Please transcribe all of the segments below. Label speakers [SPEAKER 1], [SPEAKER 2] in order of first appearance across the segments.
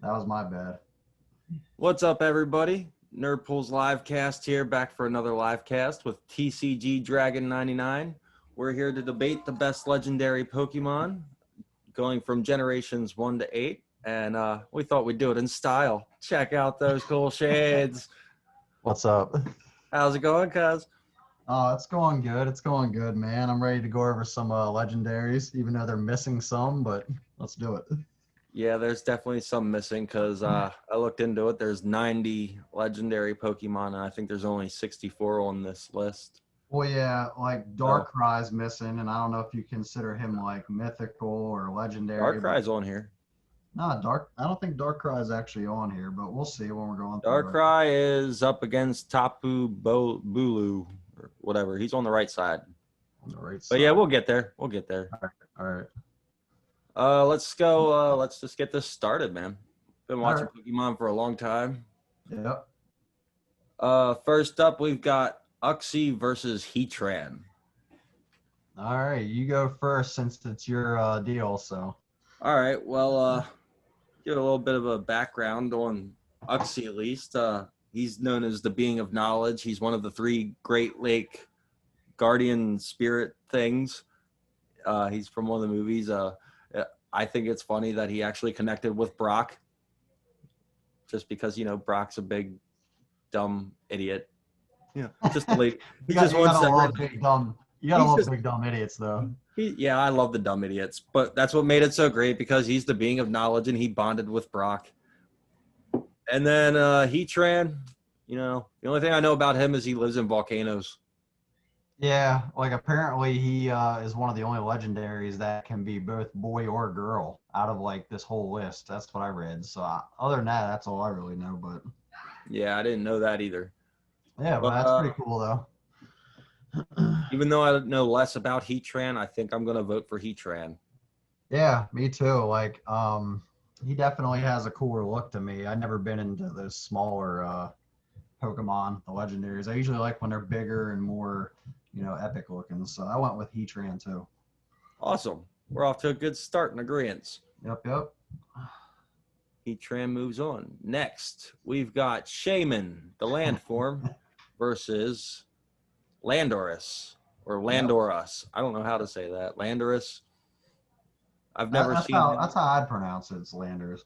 [SPEAKER 1] That was my bad.
[SPEAKER 2] What's up, everybody? Nerdpool's Livecast here, back for another Livecast with Tcgdragon99. We're here to debate the best legendary Pokemon, going from generations 1 to 8, and we thought we'd do it in style. Check out those cool shades.
[SPEAKER 1] What's up?
[SPEAKER 2] How's it going, cuz?
[SPEAKER 1] Oh, it's going good. It's going good, man. I'm ready to go over some legendaries, even though they're missing some, but let's do it.
[SPEAKER 2] Yeah, there's definitely some missing because I looked into it. There's 90 legendary Pokemon, and I think there's only 64 on this list.
[SPEAKER 1] Well, yeah, like Darkrai's missing, and I don't know if you consider him like mythical or legendary.
[SPEAKER 2] Darkrai's on here.
[SPEAKER 1] No, I don't think Darkrai is actually on here, but we'll see when we're going through it.
[SPEAKER 2] Darkrai is up against Tapu Bulu or whatever. He's on the right side.
[SPEAKER 1] On the right side.
[SPEAKER 2] But yeah, we'll get there. We'll get there.
[SPEAKER 1] All right.
[SPEAKER 2] Let's go. Let's just get this started, man. Been watching Pokemon for a long time.
[SPEAKER 1] Yep.
[SPEAKER 2] First up, we've got Uxie versus Heatran.
[SPEAKER 1] All right, you go first since it's your deal. So.
[SPEAKER 2] All right. Well, give a little bit of a background on Uxie at least. He's known as the Being of Knowledge. He's one of the 3 Great Lake guardian spirit things. He's from one of the movies. I think it's funny that he actually connected with Brock just because, you know, Brock's a big, dumb idiot. Yeah, just the late.
[SPEAKER 1] You gotta love big dumb idiots, though.
[SPEAKER 2] Yeah, I love the dumb idiots, but that's what made it so great because he's the Being of Knowledge and he bonded with Brock. And then Heatran, you know, the only thing I know about him is he lives in volcanoes.
[SPEAKER 1] Yeah, like apparently he is one of the only legendaries that can be both boy or girl out of like this whole list. That's what I read. So other than that, that's all I really know. But
[SPEAKER 2] yeah, I didn't know that either.
[SPEAKER 1] Yeah, but that's pretty cool though.
[SPEAKER 2] Even though I know less about Heatran, I think I'm gonna vote for Heatran.
[SPEAKER 1] Yeah, me too. Like, he definitely has a cooler look to me. I've never been into those smaller Pokemon, the legendaries. I usually like when they're bigger and more, you know, epic looking. So I went with Heatran too.
[SPEAKER 2] Awesome. We're off to a good start in agreement.
[SPEAKER 1] Yep.
[SPEAKER 2] Heatran moves on. Next, we've got Shaman, the land form, versus Landorus or Landoras. I don't know how to say that. Landorus. I've never seen him.
[SPEAKER 1] That's how I'd pronounce it. It's Landorus.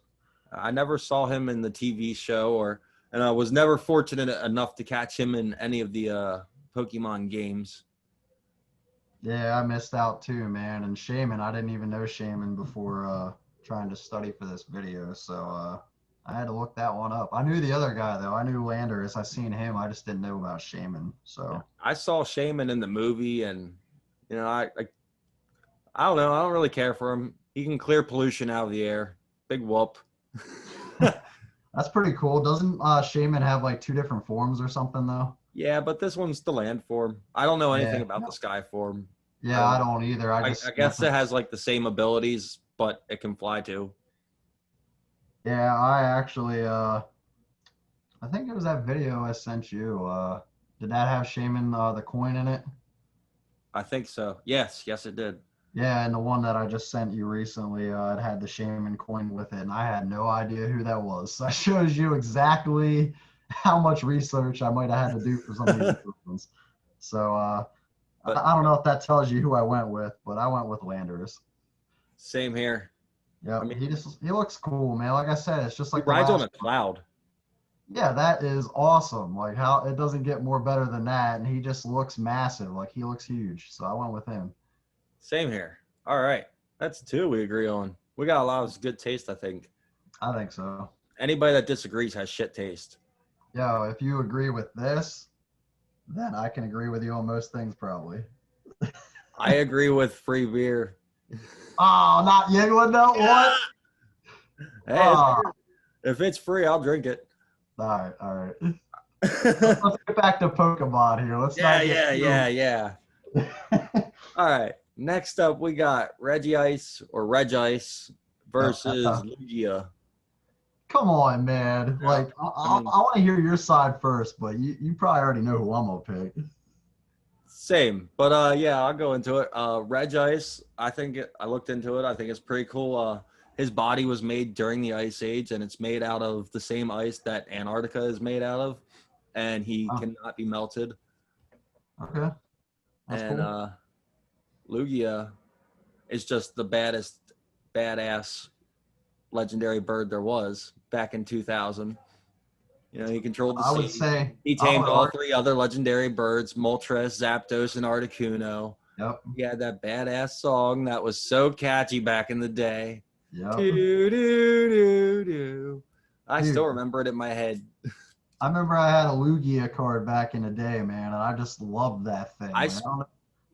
[SPEAKER 2] I never saw him in the TV show, and I was never fortunate enough to catch him in any of the Pokemon games.
[SPEAKER 1] Yeah, I missed out too, man. And Shaman, I didn't even know Shaman before trying to study for this video. So I had to look that one up. I knew the other guy though. I knew Landorus. I seen him. I just didn't know about Shaman. So
[SPEAKER 2] I saw Shaman in the movie, and you know, I don't know. I don't really care for him. He can clear pollution out of the air. Big whoop.
[SPEAKER 1] That's pretty cool. Doesn't Shaman have like 2 different forms or something though?
[SPEAKER 2] Yeah, but this one's the land form. I don't know anything about the sky form.
[SPEAKER 1] Yeah, I don't either. I
[SPEAKER 2] guess it has like the same abilities, but it can fly too.
[SPEAKER 1] Yeah, I actually I think it was that video I sent you. Did that have Shaman the coin in it?
[SPEAKER 2] I think so. Yes, it did.
[SPEAKER 1] Yeah, and the one that I just sent you recently, it had the Shaman coin with it, and I had no idea who that was. So that shows you exactly how much research I might have had to do for some of these ones. So I don't know if that tells you who I went with, but I went with Landorus.
[SPEAKER 2] Same here.
[SPEAKER 1] Yeah, I mean, he looks cool, man. Like I said, it's just like
[SPEAKER 2] he rides on a cloud.
[SPEAKER 1] Yeah, that is awesome. Like how it doesn't get more better than that, and he just looks massive. Like he looks huge. So I went with him.
[SPEAKER 2] Same here. All right, that's 2 we agree on. We got a lot of good taste, I think.
[SPEAKER 1] I think so.
[SPEAKER 2] Anybody that disagrees has shit taste.
[SPEAKER 1] Yeah, if you agree with this, then I can agree with you on most things probably.
[SPEAKER 2] I agree with free beer.
[SPEAKER 1] Oh, not Yingling though? What?
[SPEAKER 2] Hey, if it's free, I'll drink it.
[SPEAKER 1] All right. Let's get back to Pokemon here.
[SPEAKER 2] Yeah. All right. Next up, we got Regice versus Lugia.
[SPEAKER 1] Come on, man. Like, I want to hear your side first, but you probably already know who I'm going to pick.
[SPEAKER 2] Same. But, yeah, I'll go into it. Regice, I looked into it. I think it's pretty cool. his body was made during the Ice Age, and it's made out of the same ice that Antarctica is made out of, and he
[SPEAKER 1] Oh,
[SPEAKER 2] cannot be melted.
[SPEAKER 1] okay. That's
[SPEAKER 2] And
[SPEAKER 1] cool.
[SPEAKER 2] Lugia is just the badass legendary bird there was back in 2000. You know, he controlled the
[SPEAKER 1] I would
[SPEAKER 2] sea.
[SPEAKER 1] say
[SPEAKER 2] He
[SPEAKER 1] I
[SPEAKER 2] tamed
[SPEAKER 1] would
[SPEAKER 2] all
[SPEAKER 1] argue.
[SPEAKER 2] 3 other legendary birds, Moltres, Zapdos, and Articuno.
[SPEAKER 1] Yep.
[SPEAKER 2] He had that badass song that was so catchy back in the day.
[SPEAKER 1] Yep.
[SPEAKER 2] Do, do, do, do. I still
[SPEAKER 1] Dude,
[SPEAKER 2] remember it in my head.
[SPEAKER 1] I remember I had a Lugia card back in the day, man, and I just loved that thing.
[SPEAKER 2] I
[SPEAKER 1] Like,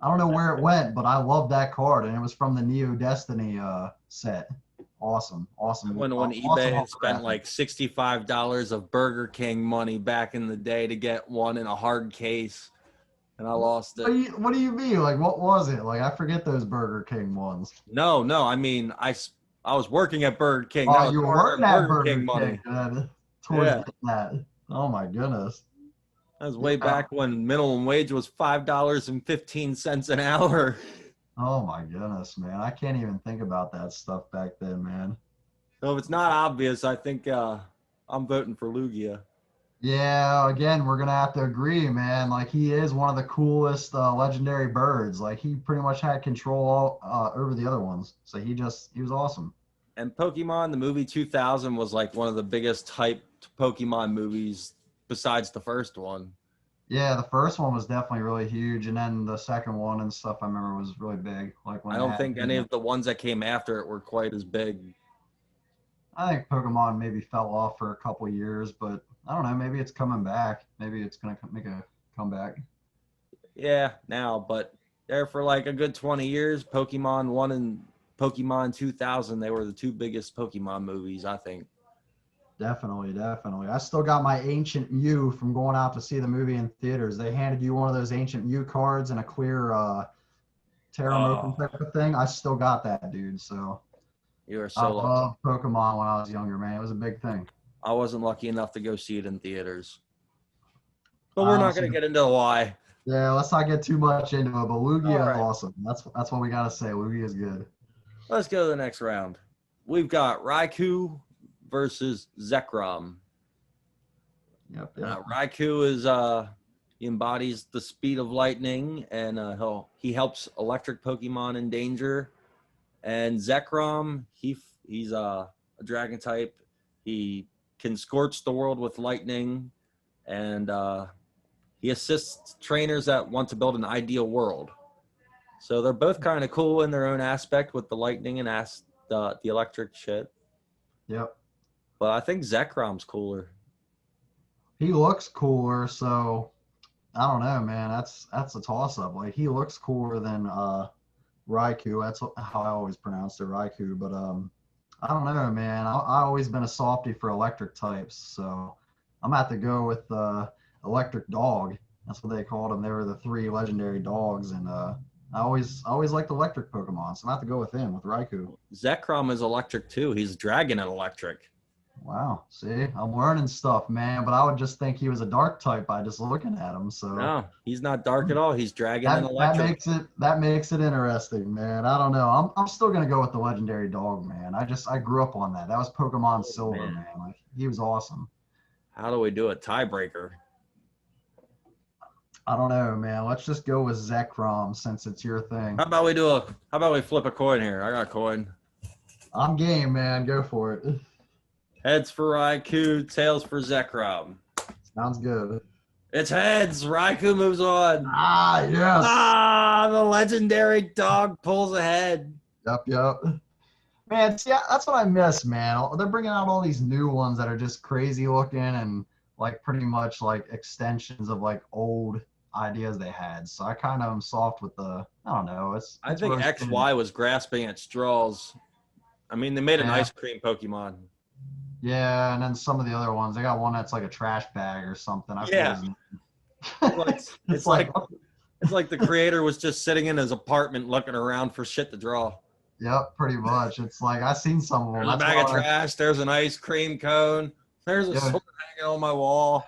[SPEAKER 1] I don't know where it went, but I loved that card, and it was from the Neo Destiny set. Awesome, awesome,
[SPEAKER 2] went on
[SPEAKER 1] awesome
[SPEAKER 2] eBay and spent
[SPEAKER 1] holographic.
[SPEAKER 2] like $65 of Burger King money back in the day to get one in a hard case, and I lost it.
[SPEAKER 1] What do you mean? Like, what was it? Like, I forget those Burger King ones.
[SPEAKER 2] No. I mean, I was working at Burger King. That
[SPEAKER 1] Oh,
[SPEAKER 2] was
[SPEAKER 1] you were
[SPEAKER 2] part of
[SPEAKER 1] working
[SPEAKER 2] their
[SPEAKER 1] at
[SPEAKER 2] Burger King
[SPEAKER 1] Burger King
[SPEAKER 2] money.
[SPEAKER 1] towards
[SPEAKER 2] Yeah,
[SPEAKER 1] getting that. Oh my goodness.
[SPEAKER 2] that was way
[SPEAKER 1] Yeah.
[SPEAKER 2] back when minimum wage was $5.15 an hour.
[SPEAKER 1] Oh my goodness, man. I can't even think about that stuff back then, man.
[SPEAKER 2] So if it's not obvious, I think I'm voting for Lugia.
[SPEAKER 1] Yeah, again, we're gonna have to agree, man. Like he is one of the coolest legendary birds. Like he pretty much had control over the other ones. So he was awesome.
[SPEAKER 2] And Pokemon, the movie 2000 was like one of the biggest hyped Pokemon movies besides the first one.
[SPEAKER 1] Yeah, the first one was definitely really huge, and then the second one and stuff I remember was really big. Like when
[SPEAKER 2] I
[SPEAKER 1] they
[SPEAKER 2] don't
[SPEAKER 1] had,
[SPEAKER 2] think any of the ones that came after it were quite as big.
[SPEAKER 1] I think Pokemon maybe fell off for a couple years, but I don't know. Maybe it's coming back. Maybe it's gonna make a comeback.
[SPEAKER 2] Yeah, now, but there for like a good 20 years, Pokemon 1 and Pokemon 2000, they were the 2 biggest Pokemon movies, I think.
[SPEAKER 1] Definitely, definitely. I still got my Ancient Mew from going out to see the movie in theaters. They handed you one of those Ancient Mew cards and a clear Terra Open
[SPEAKER 2] Oh,
[SPEAKER 1] type of thing. I still got that, dude. So
[SPEAKER 2] you are
[SPEAKER 1] I
[SPEAKER 2] so lucky.
[SPEAKER 1] loved Pokemon when I was younger, man. It was a big thing.
[SPEAKER 2] I wasn't lucky enough to go see it in theaters. But
[SPEAKER 1] I
[SPEAKER 2] we're not going
[SPEAKER 1] honestly,
[SPEAKER 2] to get into why.
[SPEAKER 1] yeah, let's not get too much into it, but
[SPEAKER 2] All
[SPEAKER 1] Lugia is
[SPEAKER 2] right,
[SPEAKER 1] awesome. That's what we gotta say. Lugia is good.
[SPEAKER 2] let's go to the next round. We've got Raikou versus Zekrom.
[SPEAKER 1] Yep, yep.
[SPEAKER 2] Raikou is he embodies the speed of lightning, and he helps electric Pokemon in danger. And Zekrom, he's a dragon type. He can scorch the world with lightning, and he assists trainers that want to build an ideal world. So they're both kind of cool in their own aspect with the lightning and the electric shit.
[SPEAKER 1] Yep.
[SPEAKER 2] But I think Zekrom's cooler.
[SPEAKER 1] He looks cooler, so I don't know, man. That's a toss up. Like he looks cooler than Raikou. That's how I always pronounced it, Raikou. But I don't know, man. I always been a softie for electric types, so I'm gonna have to go with Electric Dog. That's what they called them. They were the 3 legendary dogs, and I always liked electric Pokemon, so I'm gonna have to go with him with Raikou.
[SPEAKER 2] Zekrom is electric too. He's dragon and electric.
[SPEAKER 1] Wow, see, I'm learning stuff, man. But I would just think he was a dark type by just looking at him. So
[SPEAKER 2] No, he's not dark at all. He's dragon and
[SPEAKER 1] that
[SPEAKER 2] electric.
[SPEAKER 1] makes it interesting, man. I don't know. I'm still gonna go with the legendary dog, man. I grew up on that. That was Pokemon Silver,
[SPEAKER 2] Man,
[SPEAKER 1] man. Like he was awesome.
[SPEAKER 2] how do we do a tiebreaker?
[SPEAKER 1] I don't know, man. Let's just go with Zekrom since it's your thing.
[SPEAKER 2] How about we flip a coin here? I got a coin.
[SPEAKER 1] I'm game, man. Go for it.
[SPEAKER 2] Heads for Raikou, tails for Zekrom.
[SPEAKER 1] Sounds good.
[SPEAKER 2] It's heads. Raikou moves on.
[SPEAKER 1] Ah, yes.
[SPEAKER 2] The legendary dog pulls ahead.
[SPEAKER 1] Yep, yep. Man, see, that's what I miss, man. They're bringing out all these new ones that are just crazy looking and like pretty much like extensions of like old ideas they had. So I kind of am soft with the, I don't know.
[SPEAKER 2] I
[SPEAKER 1] It's
[SPEAKER 2] think
[SPEAKER 1] roasted.
[SPEAKER 2] XY was grasping at straws. I mean, they made an
[SPEAKER 1] Yeah,
[SPEAKER 2] ice cream Pokemon.
[SPEAKER 1] yeah, and then some of the other ones, they got one that's like a trash bag or something. I forget
[SPEAKER 2] Yeah,
[SPEAKER 1] his name.
[SPEAKER 2] like,
[SPEAKER 1] It's like,
[SPEAKER 2] it's like the creator was just sitting in his apartment looking around for shit to draw.
[SPEAKER 1] yep, pretty much. It's like I've seen some of them.
[SPEAKER 2] There's a
[SPEAKER 1] That's
[SPEAKER 2] bag of
[SPEAKER 1] why,
[SPEAKER 2] trash. There's an ice cream cone. There's a
[SPEAKER 1] yeah,
[SPEAKER 2] sword hanging on my wall.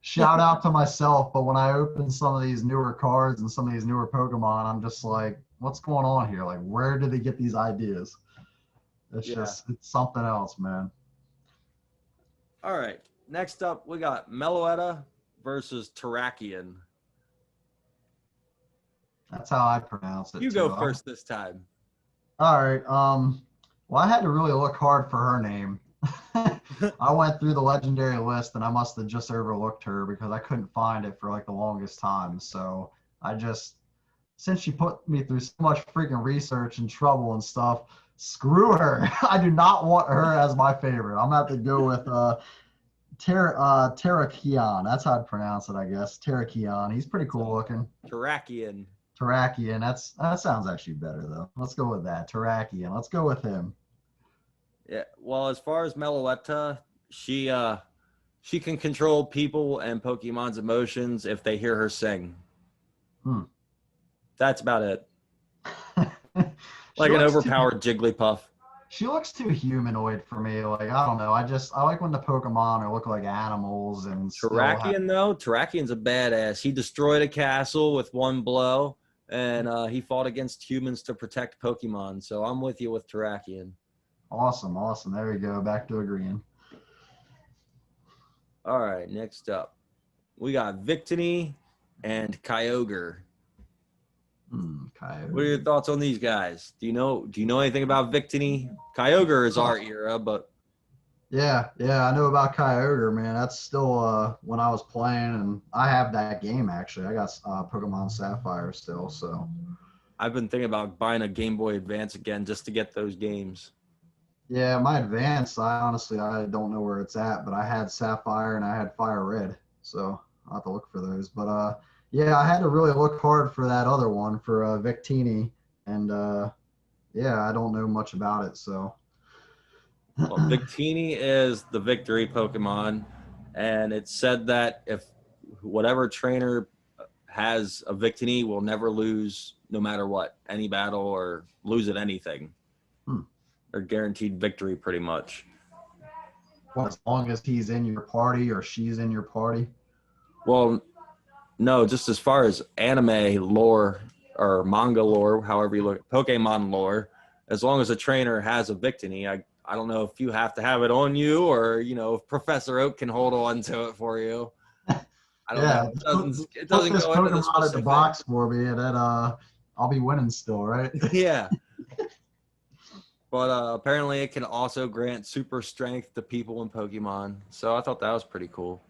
[SPEAKER 1] shout out to myself. But when I open some of these newer cards and some of these newer Pokemon, I'm just like, what's going on here? Like, where did they get these ideas? It's
[SPEAKER 2] Yeah.
[SPEAKER 1] just it's something else, man.
[SPEAKER 2] All right. Next up, we got Meloetta versus Terrakion.
[SPEAKER 1] That's how I pronounce it
[SPEAKER 2] You go
[SPEAKER 1] too.
[SPEAKER 2] first this time.
[SPEAKER 1] All right. Well, I had to really look hard for her name. I went through the legendary list and I must have just overlooked her because I couldn't find it for like the longest time. So I just, since she put me through so much freaking research and trouble and stuff, screw her. I do not want her as my favorite. I'm gonna have to go with Terrakion. That's how I'd pronounce it, I guess. Terrakion. He's pretty cool looking.
[SPEAKER 2] Terrakion.
[SPEAKER 1] Terrakion. That sounds actually better though. Let's go with that. Terrakion. Let's go with him.
[SPEAKER 2] Yeah. Well, as far as Meloetta, she can control people and Pokemon's emotions if they hear her sing. That's about it. Like an overpowered Jigglypuff.
[SPEAKER 1] She looks too humanoid for me. Like, I don't know. I like when the Pokemon are look like animals and
[SPEAKER 2] Terrakion, though, Terrakion's a badass. He destroyed a castle with one blow, and he fought against humans to protect Pokemon. So I'm with you with Terrakion.
[SPEAKER 1] Awesome. There we go. Back to agreeing.
[SPEAKER 2] All right, next up, we got Victini and Kyogre.
[SPEAKER 1] Kyogre.
[SPEAKER 2] What are your thoughts on these guys? Do you know anything about Victini? Kyogre is our era, but
[SPEAKER 1] yeah, I know about Kyogre, man. That's still when I was playing, and I have that game actually. I got Pokemon Sapphire still, so
[SPEAKER 2] I've been thinking about buying a Game Boy Advance again just to get those games.
[SPEAKER 1] yeah, my Advance, I don't know where it's at, but I had Sapphire and I had Fire Red, so I'll have to look for those. But yeah, I had to really look hard for that other one for Victini, and yeah, I don't know much about it, so.
[SPEAKER 2] Well, Victini is the victory Pokemon, and it's said that if whatever trainer has a Victini will never lose no matter what, any battle or lose at anything. They're guaranteed victory pretty much.
[SPEAKER 1] Well, as long as he's in your party or she's in your party?
[SPEAKER 2] Well, no, just as far as anime lore or manga lore, however you look, Pokemon lore, as long as a trainer has a Victini, I don't know if you have to have it on you or, if Professor Oak can hold on to it for you. I don't know. It doesn't
[SPEAKER 1] put this
[SPEAKER 2] go into the
[SPEAKER 1] Pokemon in the
[SPEAKER 2] specifics.
[SPEAKER 1] box for me, and then I'll be winning still, right?
[SPEAKER 2] Yeah. But apparently it can also grant super strength to people in Pokemon. So I thought that was pretty cool.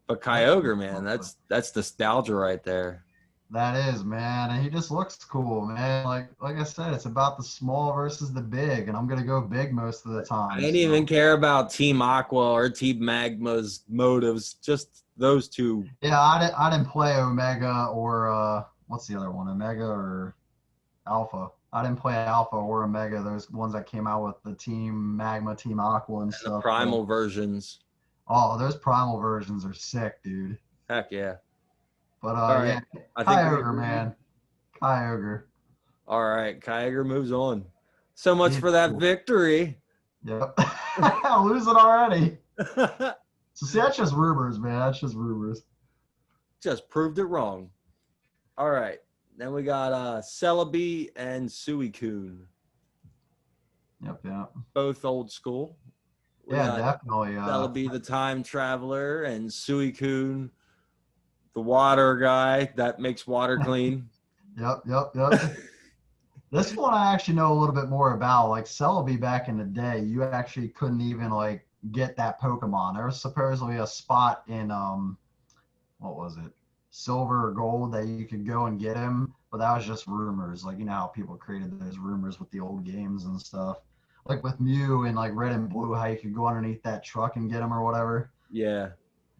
[SPEAKER 2] But Kyogre, man, that's nostalgia right there.
[SPEAKER 1] That is, man, and he just looks cool, man. Like I said, it's about the small versus the big, and I'm gonna go big most of the time.
[SPEAKER 2] I didn't even care about Team Aqua or Team Magma's motives, just those two.
[SPEAKER 1] Yeah, I didn't play Omega or what's the other one? Omega or Alpha. I didn't play Alpha or Omega, those ones that came out with the Team Magma, Team Aqua, and stuff.
[SPEAKER 2] The primal versions.
[SPEAKER 1] Oh, those primal versions are sick, dude.
[SPEAKER 2] Heck yeah.
[SPEAKER 1] But
[SPEAKER 2] right.
[SPEAKER 1] yeah, Kyogre, man. Kyogre.
[SPEAKER 2] All right, Kyogre moves on. So much for that victory.
[SPEAKER 1] Yep. Losing already. So see, that's just rumors, man. That's just rumors.
[SPEAKER 2] Just proved it wrong. All right. Then we got Celebi and Suicune.
[SPEAKER 1] Yep.
[SPEAKER 2] Both old school.
[SPEAKER 1] Yeah, definitely.
[SPEAKER 2] Celebi, the time traveler, and Suicune, the water guy that makes water clean.
[SPEAKER 1] Yep. This one I actually know a little bit more about. Like Celebi back in the day, you actually couldn't even like get that Pokemon. There was supposedly a spot in what was it? Silver or Gold that you could go and get him, but that was just rumors. Like, you know how people created those rumors with the old games and stuff. Like with Mew and like Red and Blue, how you could go underneath that truck and get him or whatever.
[SPEAKER 2] Yeah.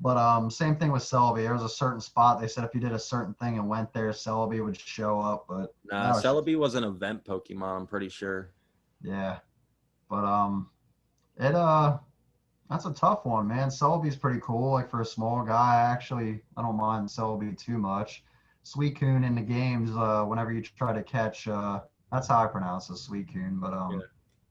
[SPEAKER 1] But same thing with Celebi. There was a certain spot they said if you did a certain thing and went there, Celebi would show up. But
[SPEAKER 2] nah, Celebi was an event Pokemon, I'm pretty sure.
[SPEAKER 1] Yeah, but that's a tough one, man. Celebi's pretty cool. Like for a small guy, actually, I don't mind Celebi too much. Suicune in the games, whenever you try to catch, that's how I pronounce it, Suicune. But
[SPEAKER 2] yeah.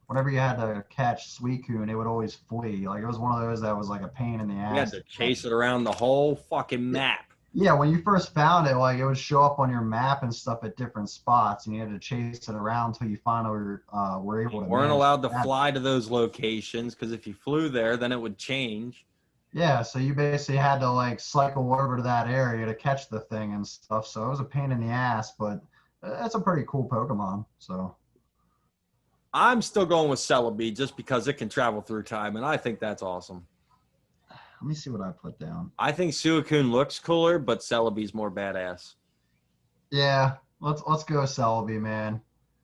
[SPEAKER 1] Whenever you had to catch Suicune, it would always flee. Like it was one of those that was like a pain in the ass.
[SPEAKER 2] You had to chase it around the whole fucking map.
[SPEAKER 1] Yeah, when you first found it, like it would show up on your map and stuff at different spots, and you had to chase it around until you finally were able to
[SPEAKER 2] Weren't
[SPEAKER 1] manage to
[SPEAKER 2] allowed to
[SPEAKER 1] grab it.
[SPEAKER 2] fly to those locations because if you flew there, then it would change.
[SPEAKER 1] Yeah, so you basically had to like cycle over to that area to catch the thing and stuff. So it was a pain in the ass, but it's a pretty cool Pokemon. So
[SPEAKER 2] I'm still going with Celebi just because it can travel through time, and I think that's awesome.
[SPEAKER 1] let me see what I put down.
[SPEAKER 2] I think Suicune looks cooler, but Celebi's more badass.
[SPEAKER 1] Yeah, let's go Celebi, man.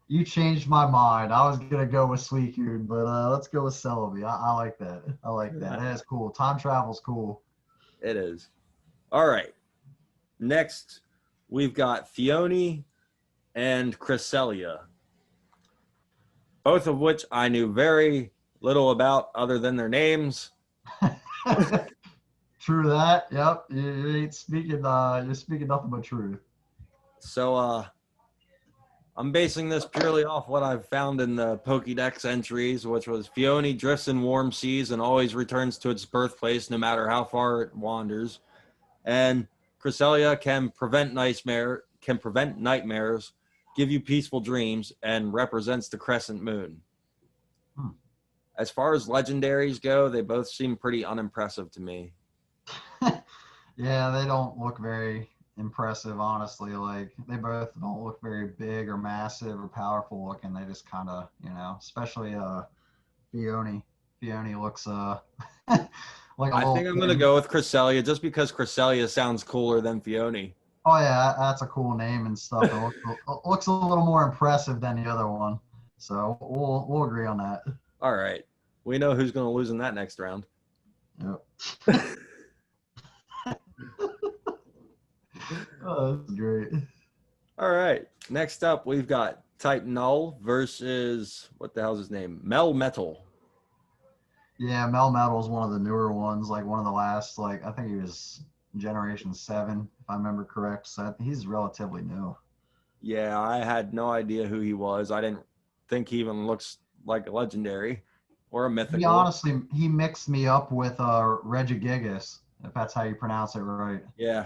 [SPEAKER 1] You changed my mind. I was gonna go with Suicune, but let's go with Celebi. I like that. I like that. That is cool. Time travel's cool.
[SPEAKER 2] It is. All right. Next, we've got Phione and Cresselia, both of which I knew very little about other than their names.
[SPEAKER 1] True that. Yep. You ain't speaking. You're speaking nothing but truth.
[SPEAKER 2] So I'm basing this purely off what I've found in the Pokédex entries, which was Phione drifts in warm seas and always returns to its birthplace no matter how far it wanders. And Cresselia can prevent nightmares, give you peaceful dreams, and represents the crescent moon.
[SPEAKER 1] Hmm.
[SPEAKER 2] As far as legendaries go, they both seem pretty unimpressive to me.
[SPEAKER 1] Yeah, they don't look very impressive, honestly. Like they both don't look very big or massive or powerful looking. They just kind of, especially Fione. Fione looks like a
[SPEAKER 2] I
[SPEAKER 1] little
[SPEAKER 2] think I'm going to
[SPEAKER 1] thing.
[SPEAKER 2] go with Cresselia just because Cresselia sounds cooler than Phione.
[SPEAKER 1] Oh yeah, that's a cool name and stuff. And looks a little more impressive than the other one. So we'll agree on that.
[SPEAKER 2] All right. We know who's going to lose in that next round.
[SPEAKER 1] Yep. Oh, that's great.
[SPEAKER 2] All right. Next up, we've got Type Null versus what the hell's his name? Melmetal.
[SPEAKER 1] Yeah, Melmetal is one of the newer ones, like one of the last, like I think he was Generation 7, if I remember correct. So he's relatively new.
[SPEAKER 2] Yeah, I had no idea who he was. I didn't think he even looks like a legendary or a
[SPEAKER 1] He
[SPEAKER 2] mythical.
[SPEAKER 1] honestly he mixed me up with Regigigas, if that's how you pronounce it right.
[SPEAKER 2] Yeah,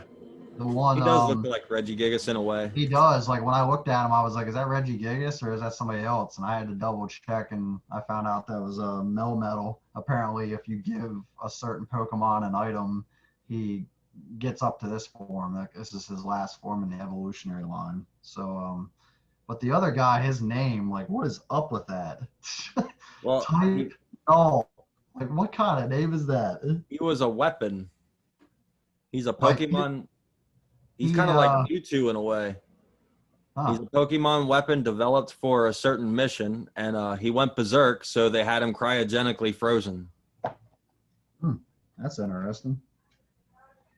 [SPEAKER 1] The one
[SPEAKER 2] he does look like Regigigas in a way.
[SPEAKER 1] he does. Like when I looked at him, I was like, "Is that Regigigas or is that somebody else?" And I had to double check, and I found out that was a Melmetal. Apparently, if you give a certain Pokemon an item, he gets up to this form. Like this is his last form in the evolutionary line. So, but the other guy, his name, like, what is up with that?
[SPEAKER 2] Well,
[SPEAKER 1] Type Null. Like, what kind of name is that?
[SPEAKER 2] he was a weapon. He's a
[SPEAKER 1] Like
[SPEAKER 2] Pokemon. He's
[SPEAKER 1] he
[SPEAKER 2] kind of like Mewtwo in a way. He's
[SPEAKER 1] huh.
[SPEAKER 2] a Pokemon weapon developed for a certain mission, and he went berserk, so they had him cryogenically frozen.
[SPEAKER 1] Hmm, that's interesting.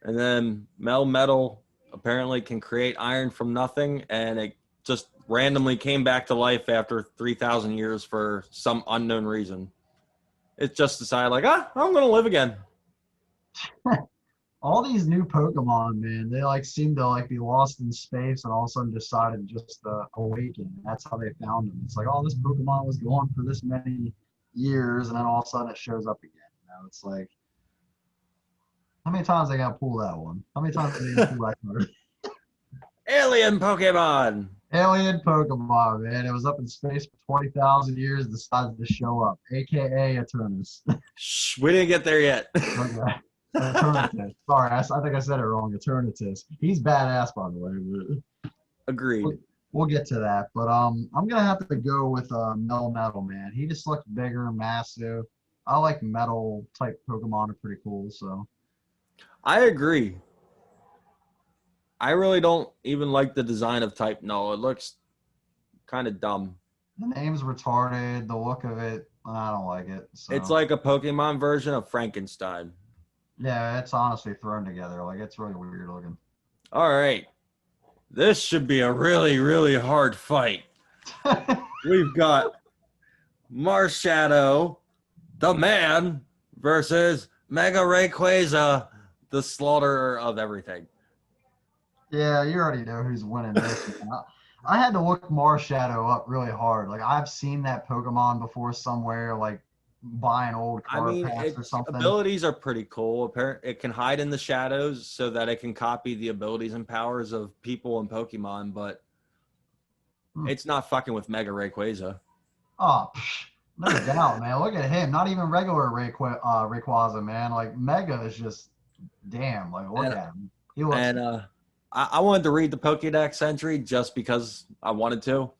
[SPEAKER 2] And then Melmetal apparently can create iron from nothing, and it just randomly came back to life after 3,000 years for some unknown reason. It just decided, like, I'm going to live again.
[SPEAKER 1] All these new Pokemon, man, they like seem to like be lost in space and all of a sudden decided just awaken. That's how they found them. It's like, oh, this Pokemon was gone for this many years, and then all of a sudden it shows up again. It's like, how many times they gotta pull that one? How many times they gotta pull that card?
[SPEAKER 2] Alien Pokemon!
[SPEAKER 1] Alien Pokemon, man. It was up in space for 20,000 years, decided to show up, aka Eternus.
[SPEAKER 2] Shh, we didn't get there yet.
[SPEAKER 1] Okay. Eternatus. Sorry, I think I said it wrong. Eternatus. He's badass, by the way.
[SPEAKER 2] Agreed.
[SPEAKER 1] We'll get to that. But I'm gonna have to go with Metal, man. He just looks bigger, massive. I like metal type Pokemon are pretty cool. So
[SPEAKER 2] I agree. I really don't even like the design of Type Null. It looks kind of dumb.
[SPEAKER 1] the name's retarded. The look of it, I don't like it.
[SPEAKER 2] It's
[SPEAKER 1] So
[SPEAKER 2] like a Pokemon version of Frankenstein.
[SPEAKER 1] yeah, it's honestly thrown together. Like it's really weird looking.
[SPEAKER 2] All right. This should be a really, really hard fight. We've got Marshadow, the man, versus Mega Rayquaza, the slaughterer of everything.
[SPEAKER 1] Yeah, you already know who's winning this. I had to look Marshadow up really hard. Like I've seen that Pokemon before somewhere, like buying old
[SPEAKER 2] I
[SPEAKER 1] card
[SPEAKER 2] mean,
[SPEAKER 1] packs or
[SPEAKER 2] its
[SPEAKER 1] something.
[SPEAKER 2] abilities are pretty cool. It can hide in the shadows so that it can copy the abilities and powers of people and Pokemon, but it's not fucking with Mega Rayquaza.
[SPEAKER 1] Oh, no doubt, man. Look at him. Not even regular Rayquaza, man. Like Mega is just damn. Like look
[SPEAKER 2] And,
[SPEAKER 1] at him. He looks
[SPEAKER 2] I wanted to read the Pokédex entry just because I wanted to.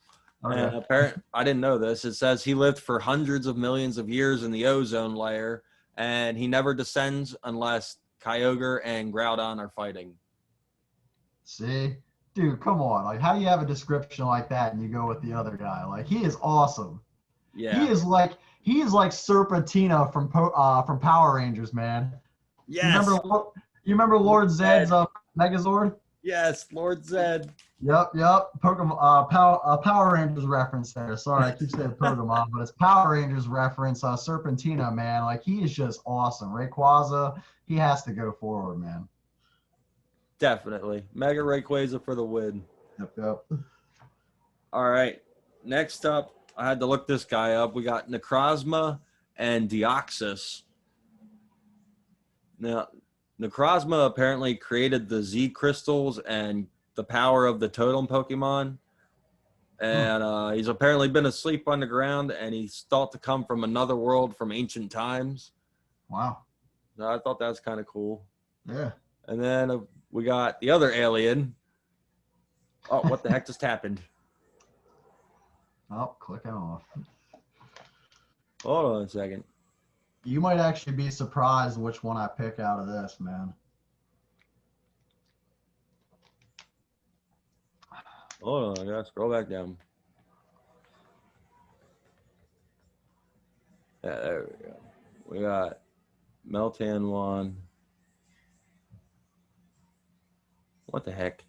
[SPEAKER 1] okay.
[SPEAKER 2] And apparently, I didn't know this. It says he lived for hundreds of millions of years in the ozone layer, and he never descends unless Kyogre and Groudon are fighting.
[SPEAKER 1] See, dude, come on. Like, how do you have a description like that and you go with the other guy? Like, he is awesome.
[SPEAKER 2] Yeah.
[SPEAKER 1] He is like Serpentina from Power Rangers, man.
[SPEAKER 2] Yes.
[SPEAKER 1] You remember Lord Zed's Megazord?
[SPEAKER 2] Yes, Lord Zed.
[SPEAKER 1] Yep. Pokemon Power Rangers reference there. Sorry, I keep saying Pokemon, but it's Power Rangers reference. Serpentina, man, like he is just awesome. Rayquaza, he has to go forward, man.
[SPEAKER 2] Definitely. Mega Rayquaza for the win.
[SPEAKER 1] Yep.
[SPEAKER 2] All right. Next up, I had to look this guy up. We got Necrozma and Deoxys. Now, Necrozma apparently created the Z crystals and the power of the totem Pokemon. And he's apparently been asleep on the ground, and he's thought to come from another world from ancient times.
[SPEAKER 1] Wow.
[SPEAKER 2] So I thought that was kind of cool.
[SPEAKER 1] Yeah.
[SPEAKER 2] And then we got the other alien. Oh, what the heck just happened?
[SPEAKER 1] Oh, clicking off.
[SPEAKER 2] Hold on a second.
[SPEAKER 1] You might actually be surprised which one I pick out of this, man.
[SPEAKER 2] Hold on, I gotta scroll back down. Yeah, there we go. We got Meltan one. What the heck?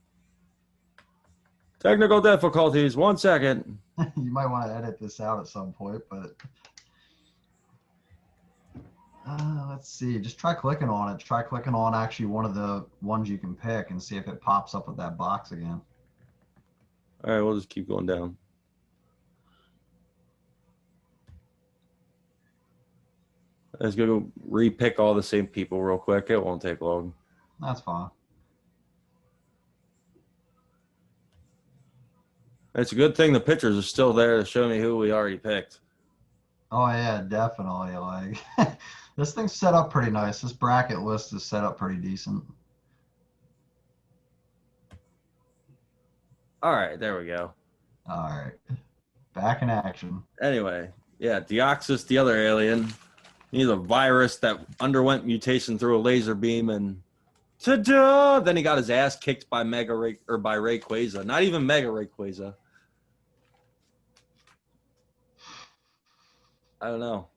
[SPEAKER 2] Technical difficulties. 1 second.
[SPEAKER 1] You might want to edit this out at some point, but let's see. Just try clicking on it. Try clicking on actually one of the ones you can pick and see if it pops up with that box again.
[SPEAKER 2] All right, we'll just keep going down. Let's go re-pick all the same people real quick. It won't take long.
[SPEAKER 1] That's fine.
[SPEAKER 2] It's a good thing the pictures are still there to show me who we already picked.
[SPEAKER 1] Oh yeah, definitely. Like this thing's set up pretty nice. This bracket list is set up pretty decent.
[SPEAKER 2] All right, there we go.
[SPEAKER 1] All right, back in action.
[SPEAKER 2] Anyway, yeah, Deoxys, the other alien, he's a virus that underwent mutation through a laser beam, and ta-da! Then he got his ass kicked by by Rayquaza. Not even Mega Rayquaza. I don't know.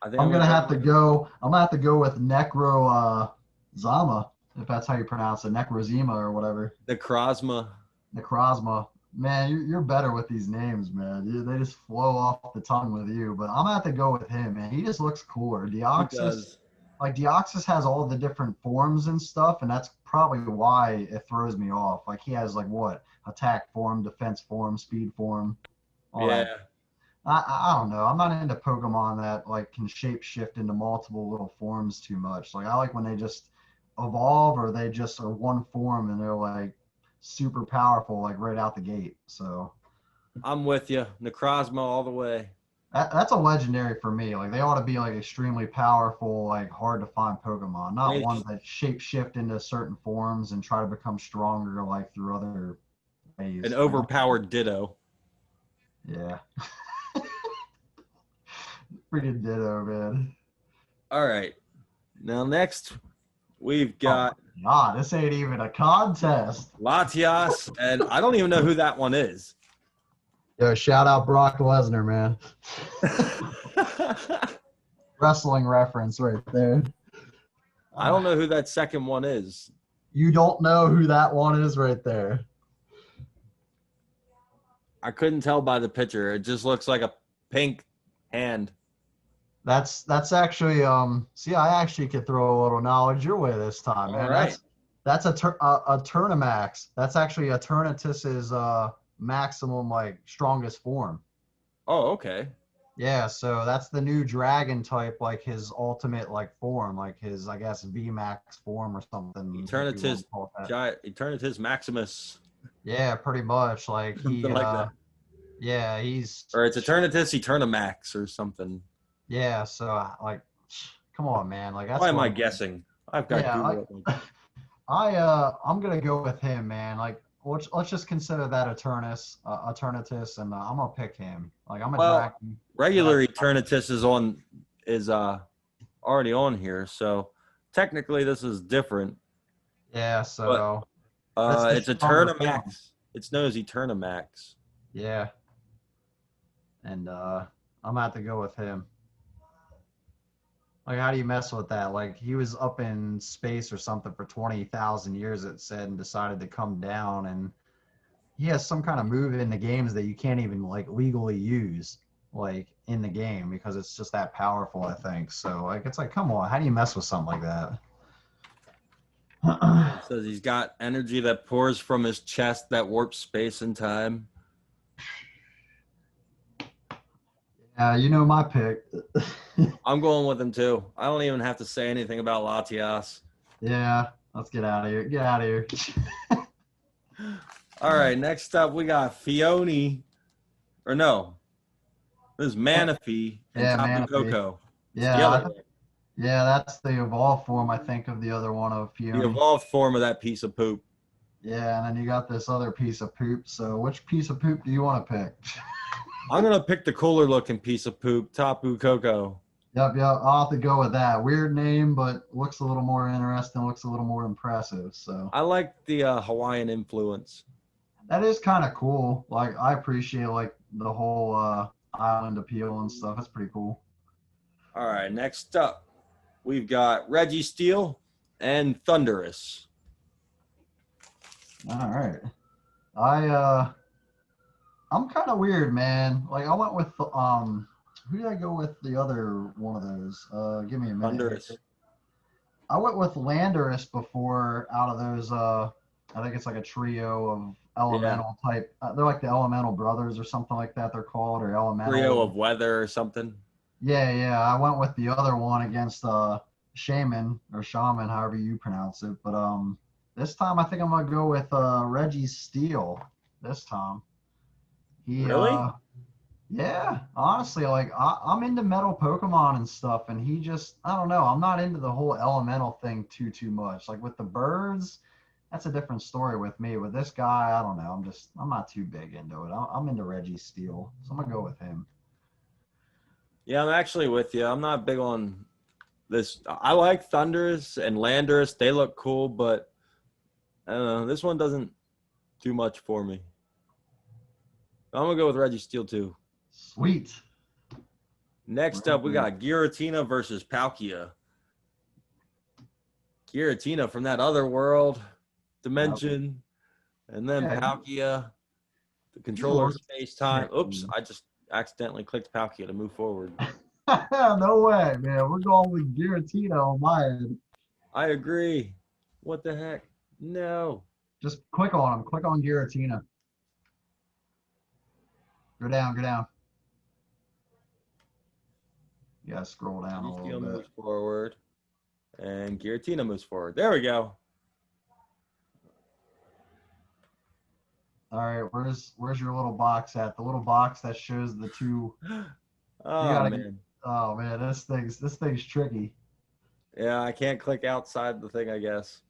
[SPEAKER 2] I think
[SPEAKER 1] I'm gonna have to go. I'm gonna have to go with Necro Zama, if that's how you pronounce it, Necrozema or whatever.
[SPEAKER 2] Necrozma.
[SPEAKER 1] Necrozma. Man, you're better with these names, man. They just flow off the tongue with you. But I'm gonna have to go with him, man. He just looks cooler. Deoxys, like Deoxys has all the different forms and stuff, and that's probably why it throws me off. Like he has like what? Attack form, defense form, speed form. All
[SPEAKER 2] Yeah.
[SPEAKER 1] that. I don't know. I'm not into Pokemon that like can shape shift into multiple little forms too much. Like I like when they just evolve or they just are one form and they're like super powerful like right out the gate. So
[SPEAKER 2] I'm with you. Necrozma all the way.
[SPEAKER 1] that's a legendary for me. Like they ought to be like extremely powerful, like hard to find Pokemon, not ones that shape shift into certain forms and try to become stronger like through other ways.
[SPEAKER 2] An overpowered Ditto.
[SPEAKER 1] Yeah. Freaking Ditto, man.
[SPEAKER 2] All right. Now next we've got
[SPEAKER 1] this ain't even a contest.
[SPEAKER 2] Latias, and I don't even know who that one is.
[SPEAKER 1] Yo, shout out Brock Lesnar, man. Wrestling reference right there.
[SPEAKER 2] I don't know who that second one is.
[SPEAKER 1] You don't know who that one is right there.
[SPEAKER 2] I couldn't tell by the picture. It just looks like a pink hand.
[SPEAKER 1] That's actually see, I actually could throw a little knowledge your way this time, man.
[SPEAKER 2] Right.
[SPEAKER 1] That's a Turnamax. That's actually Eternatus's maximum like strongest form.
[SPEAKER 2] Oh, okay.
[SPEAKER 1] Yeah, so that's the new dragon type, like his ultimate like form, like his I guess VMAX form or something, if you want
[SPEAKER 2] Eternatus
[SPEAKER 1] to call it that.
[SPEAKER 2] Giant Eternatus Maximus,
[SPEAKER 1] Yeah, pretty much. Like
[SPEAKER 2] something like that.
[SPEAKER 1] yeah, he's
[SPEAKER 2] Or it's Eternatus Eternamax or something.
[SPEAKER 1] yeah. So like, come on, man. Like
[SPEAKER 2] Why
[SPEAKER 1] that's
[SPEAKER 2] am
[SPEAKER 1] one
[SPEAKER 2] I
[SPEAKER 1] of my
[SPEAKER 2] guessing? I've got
[SPEAKER 1] yeah.
[SPEAKER 2] Google
[SPEAKER 1] Like
[SPEAKER 2] open.
[SPEAKER 1] I'm gonna go with him, man. Like let's just consider that Eternatus, and I'm gonna pick him. Like I'm a
[SPEAKER 2] Well,
[SPEAKER 1] dragon.
[SPEAKER 2] regular Eternatus is already on here, so technically this is different.
[SPEAKER 1] Yeah,
[SPEAKER 2] But
[SPEAKER 1] so that's the
[SPEAKER 2] it's
[SPEAKER 1] stronger form.
[SPEAKER 2] Eternamax. It's known as Eternamax.
[SPEAKER 1] Yeah, and I'm gonna have to go with him. Like, how do you mess with that? Like, he was up in space or something for 20,000 years, it said, and decided to come down. And he has some kind of move in the games that you can't even, like, legally use, like, in the game because it's just that powerful, I think. So, like, it's like, come on, how do you mess with something like that?
[SPEAKER 2] It says he's got energy that pours from his chest that warps space and time.
[SPEAKER 1] Yeah, you know my pick.
[SPEAKER 2] I'm going with him too. I don't even have to say anything about Latias.
[SPEAKER 1] Yeah, let's get out of here. Get out of here.
[SPEAKER 2] All right, next up we got Fione, or no, this is Manaphy and
[SPEAKER 1] Yeah,
[SPEAKER 2] Tapu
[SPEAKER 1] Manaphy.
[SPEAKER 2] Koko. It's the other
[SPEAKER 1] Yeah,
[SPEAKER 2] one,
[SPEAKER 1] yeah, that's the evolved form, I think, of the other one of
[SPEAKER 2] the
[SPEAKER 1] Peony.
[SPEAKER 2] evolved form of that piece of poop.
[SPEAKER 1] Yeah, and then you got this other piece of poop. So which piece of poop do you want to pick?
[SPEAKER 2] I'm gonna pick the cooler looking piece of poop, Tapu Koko.
[SPEAKER 1] Yep, yep. I'll have to go with that. Weird name, but looks a little more interesting, looks a little more impressive. So
[SPEAKER 2] I like the Hawaiian influence.
[SPEAKER 1] that is kind of cool. Like I appreciate like the whole island appeal and stuff. That's pretty cool.
[SPEAKER 2] All right, next up we've got Reggie Steel and Thunderous.
[SPEAKER 1] All right. I I'm kind of weird, man. Like I went with who did I go with the other one of those? Give me a minute here.
[SPEAKER 2] Thunderous.
[SPEAKER 1] I went with Landorus before out of those. I think it's like a trio of
[SPEAKER 2] Yeah,
[SPEAKER 1] elemental type. They're like the elemental brothers or something like that. They're called or
[SPEAKER 2] trio
[SPEAKER 1] elemental.
[SPEAKER 2] of weather or something.
[SPEAKER 1] Yeah, yeah. I went with the other one against Shaman, however you pronounce it. But this time I think I'm gonna go with Reggie Steele. This time he
[SPEAKER 2] Really?
[SPEAKER 1] yeah, honestly, like I'm into metal Pokemon and stuff, and he just I don't know. I'm not into the whole elemental thing too much. Like with the birds, that's a different story with me. With this guy, I don't know. I'm not too big into it. I'm into Reggie Steele, so I'm gonna go with him.
[SPEAKER 2] Yeah, I'm actually with you. I'm not big on this. I like Thunderous and Landorus. They look cool, but I don't know. This one doesn't do much for me. I'm gonna go with Reggie Steel too.
[SPEAKER 1] Sweet.
[SPEAKER 2] Next up, we got Giratina versus Palkia. Giratina from that other world dimension, and then
[SPEAKER 1] Yeah,
[SPEAKER 2] Palkia, the
[SPEAKER 1] he's a
[SPEAKER 2] controller
[SPEAKER 1] little
[SPEAKER 2] of space time. Oops,
[SPEAKER 1] tricky.
[SPEAKER 2] I just accidentally clicked Palkia to move forward.
[SPEAKER 1] No way, man. We're going with Giratina on my end.
[SPEAKER 2] I agree. What the heck? No.
[SPEAKER 1] Just click on him. Click on Giratina. Go down. Go down. You gotta scroll down a
[SPEAKER 2] Reggie
[SPEAKER 1] little
[SPEAKER 2] Steel
[SPEAKER 1] bit.
[SPEAKER 2] moves forward, and Giratina moves forward. There we go.
[SPEAKER 1] All right, where's your little box at? The little box that shows the two. You
[SPEAKER 2] Oh
[SPEAKER 1] gotta.
[SPEAKER 2] man.
[SPEAKER 1] Oh man, this thing's tricky.
[SPEAKER 2] Yeah, I can't click outside the thing, I guess.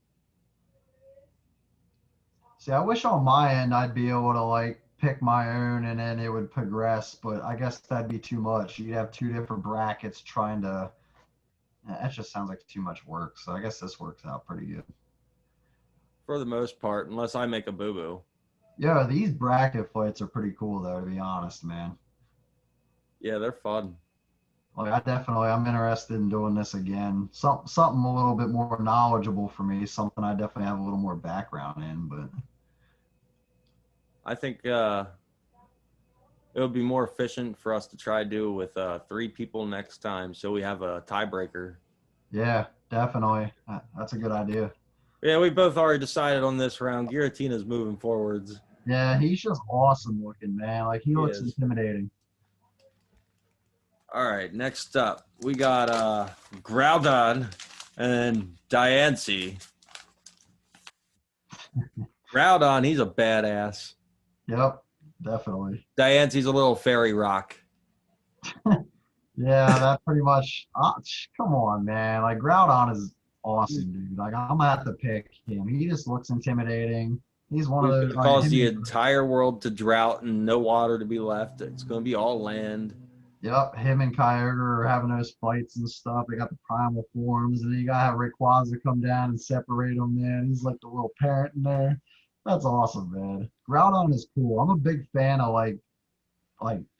[SPEAKER 1] See, I wish on my end I'd be able to like pick my own and then it would progress, but I guess that'd be too much. You'd have two different brackets trying to. That just sounds like too much work. So I guess this works out pretty good.
[SPEAKER 2] For the most part, unless I make a boo-boo.
[SPEAKER 1] Yeah, these bracket fights are pretty cool though, to be honest, man.
[SPEAKER 2] Yeah, they're fun.
[SPEAKER 1] Like I'm interested in doing this again. Something a little bit more knowledgeable for me, something I definitely have a little more background in, but
[SPEAKER 2] I think it would be more efficient for us to try to do with 3 people next time, so we have a tiebreaker.
[SPEAKER 1] yeah, definitely. That's a good idea.
[SPEAKER 2] Yeah, we both already decided on this round. Giratina's moving forwards.
[SPEAKER 1] Yeah, he's just awesome looking, man. Like he
[SPEAKER 2] He
[SPEAKER 1] looks
[SPEAKER 2] is.
[SPEAKER 1] intimidating.
[SPEAKER 2] All right, next up, we got Groudon and Diancie. Groudon, he's a badass.
[SPEAKER 1] Yep, definitely.
[SPEAKER 2] Diancie's a little fairy rock.
[SPEAKER 1] Yeah, that pretty much. Come on, man. Like Groudon is awesome, dude. Like I'm gonna have to pick him. He just looks intimidating. He's one of
[SPEAKER 2] He's
[SPEAKER 1] those.
[SPEAKER 2] going to cause the entire world to drought and no water to be left. It's going to be all land.
[SPEAKER 1] Yep, him and Kyogre are having those fights and stuff. They got the primal forms, and then you gotta have Rayquaza come down and separate them. Man, he's like the little parent in there. That's awesome, man. Groudon is cool. I'm a big fan of like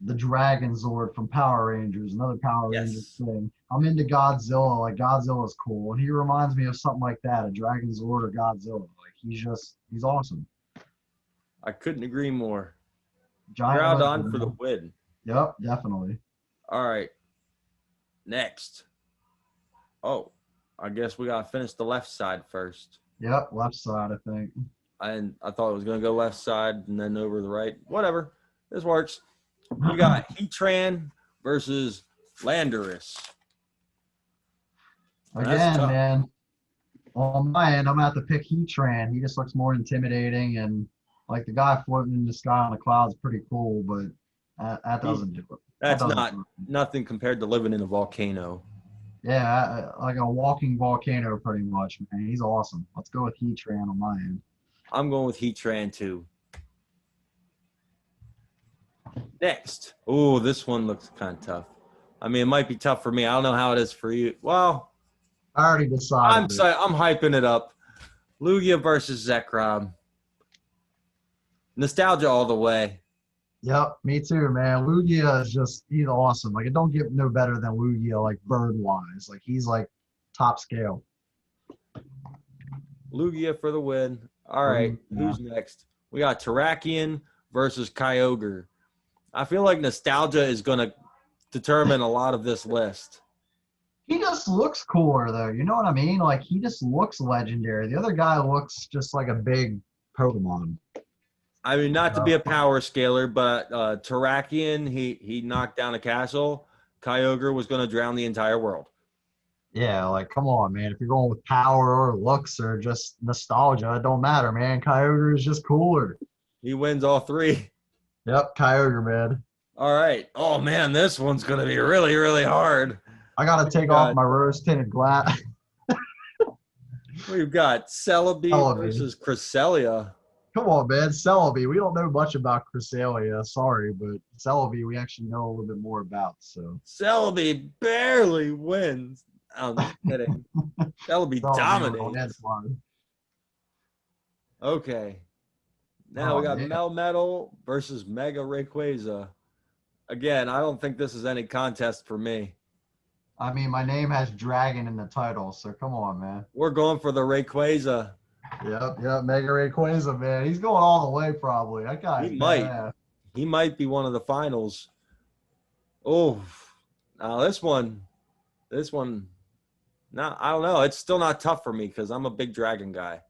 [SPEAKER 1] the Dragon Zord from Power Rangers, another Power Rangers thing. I'm into Godzilla. Like Godzilla's cool, and he reminds me of something like that, a Dragon Zord or Godzilla. Like he's awesome.
[SPEAKER 2] I couldn't agree more.
[SPEAKER 1] Giant
[SPEAKER 2] Groudon for the win.
[SPEAKER 1] Yep, definitely.
[SPEAKER 2] All right. Next. Oh, I guess we got to finish the left side first.
[SPEAKER 1] Yep, left side, I think.
[SPEAKER 2] I thought it was going to go left side and then over the right. Whatever. This works. We got Heatran versus Landorus.
[SPEAKER 1] Again, man. On my end, I'm gonna have to pick Heatran. He just looks more intimidating, and like the guy floating in the sky on the clouds, pretty cool. But that doesn't do it.
[SPEAKER 2] That's nothing compared to living in a volcano.
[SPEAKER 1] Yeah, like a walking volcano, pretty much, man. He's awesome. Let's go with Heatran on my end.
[SPEAKER 2] I'm going with Heatran too. Next. Oh, this one looks kind of tough. I mean, it might be tough for me. I don't know how it is for you. Well,
[SPEAKER 1] I already decided.
[SPEAKER 2] I'm hyping it up. Lugia versus Zekrom. Nostalgia all the way.
[SPEAKER 1] Yep, me too, man. Lugia is he's awesome. Like, it don't get no better than Lugia, like, bird-wise. Like, he's, like, top scale.
[SPEAKER 2] Lugia for the win. All right, who's next? We got Terrakion versus Kyogre. I feel like nostalgia is going to determine a lot of this list.
[SPEAKER 1] He just looks cooler, though. You know what I mean? Like, he just looks legendary. The other guy looks just like a big Pokemon.
[SPEAKER 2] I mean, not to be a power scaler, but Terrakion, he knocked down a castle. Kyogre was going to drown the entire world.
[SPEAKER 1] Yeah, like, come on, man. If you're going with power or looks or just nostalgia, it don't matter, man. Kyogre is just cooler.
[SPEAKER 2] He wins all three.
[SPEAKER 1] Yep, Kyogre, man.
[SPEAKER 2] All right. Oh, man, this one's going to be really, really hard.
[SPEAKER 1] I got to take off my rose-tinted glass.
[SPEAKER 2] We've got Celebi versus Cresselia.
[SPEAKER 1] Come on, man. Celebi. We don't know much about Cresselia. Sorry, but Celebi we actually know a little bit more about. So
[SPEAKER 2] Celebi barely wins. I'm just kidding. Celebi dominates. Okay. Now we got Melmetal versus Mega Rayquaza. Again, I don't think this is any contest for me.
[SPEAKER 1] I mean, my name has dragon in the title, so come on, man.
[SPEAKER 2] We're going for the Rayquaza.
[SPEAKER 1] Yep, Mega Rayquaza, man. He's going all the way, probably. That guy.
[SPEAKER 2] He might be one of the finals. Oh, now this one. No, I don't know. It's still not tough for me because I'm a big dragon guy.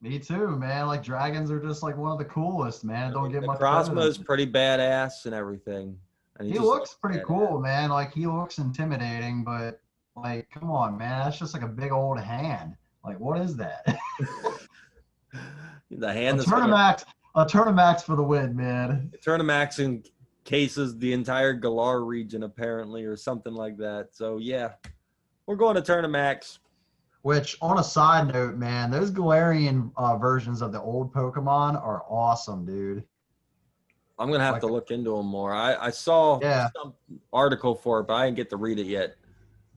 [SPEAKER 1] Me too, man. Like dragons are just like one of the coolest, man. Don't get much.
[SPEAKER 2] Krasma is pretty badass and everything. And
[SPEAKER 1] he looks pretty cool, man. Like he looks intimidating, but like, come on, man. That's just like a big old hand. Like, what is that?
[SPEAKER 2] The hand.
[SPEAKER 1] A Turnamax for the win, man.
[SPEAKER 2] Turnamax encases the entire Galar region, apparently, or something like that. So yeah, we're going to Turnamax.
[SPEAKER 1] Which, on a side note, man, those Galarian versions of the old Pokemon are awesome, dude.
[SPEAKER 2] I'm gonna have to look into them more. I saw some article for it, but I didn't get to read it yet.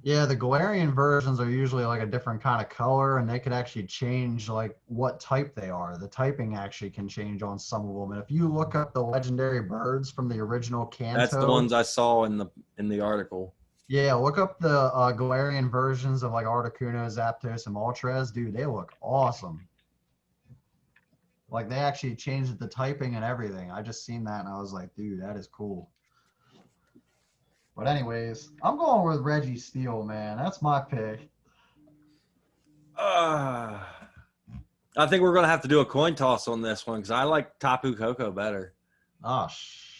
[SPEAKER 1] Yeah, the Galarian versions are usually like a different kind of color, and they could actually change like what type they are. The typing actually can change on some of them. And if you look up the legendary birds from the original Kanto,
[SPEAKER 2] that's the ones I saw in the article.
[SPEAKER 1] Yeah, look up the Galarian versions of like Articuno, Zapdos, and Moltres. Dude, they look awesome. Like they actually changed the typing and everything. I just seen that and I was like, dude, that is cool. But anyways, I'm going with Reggie Steele, man. That's my pick.
[SPEAKER 2] I think we're going to have to do a coin toss on this one because I like Tapu Koko better.
[SPEAKER 1] Oh,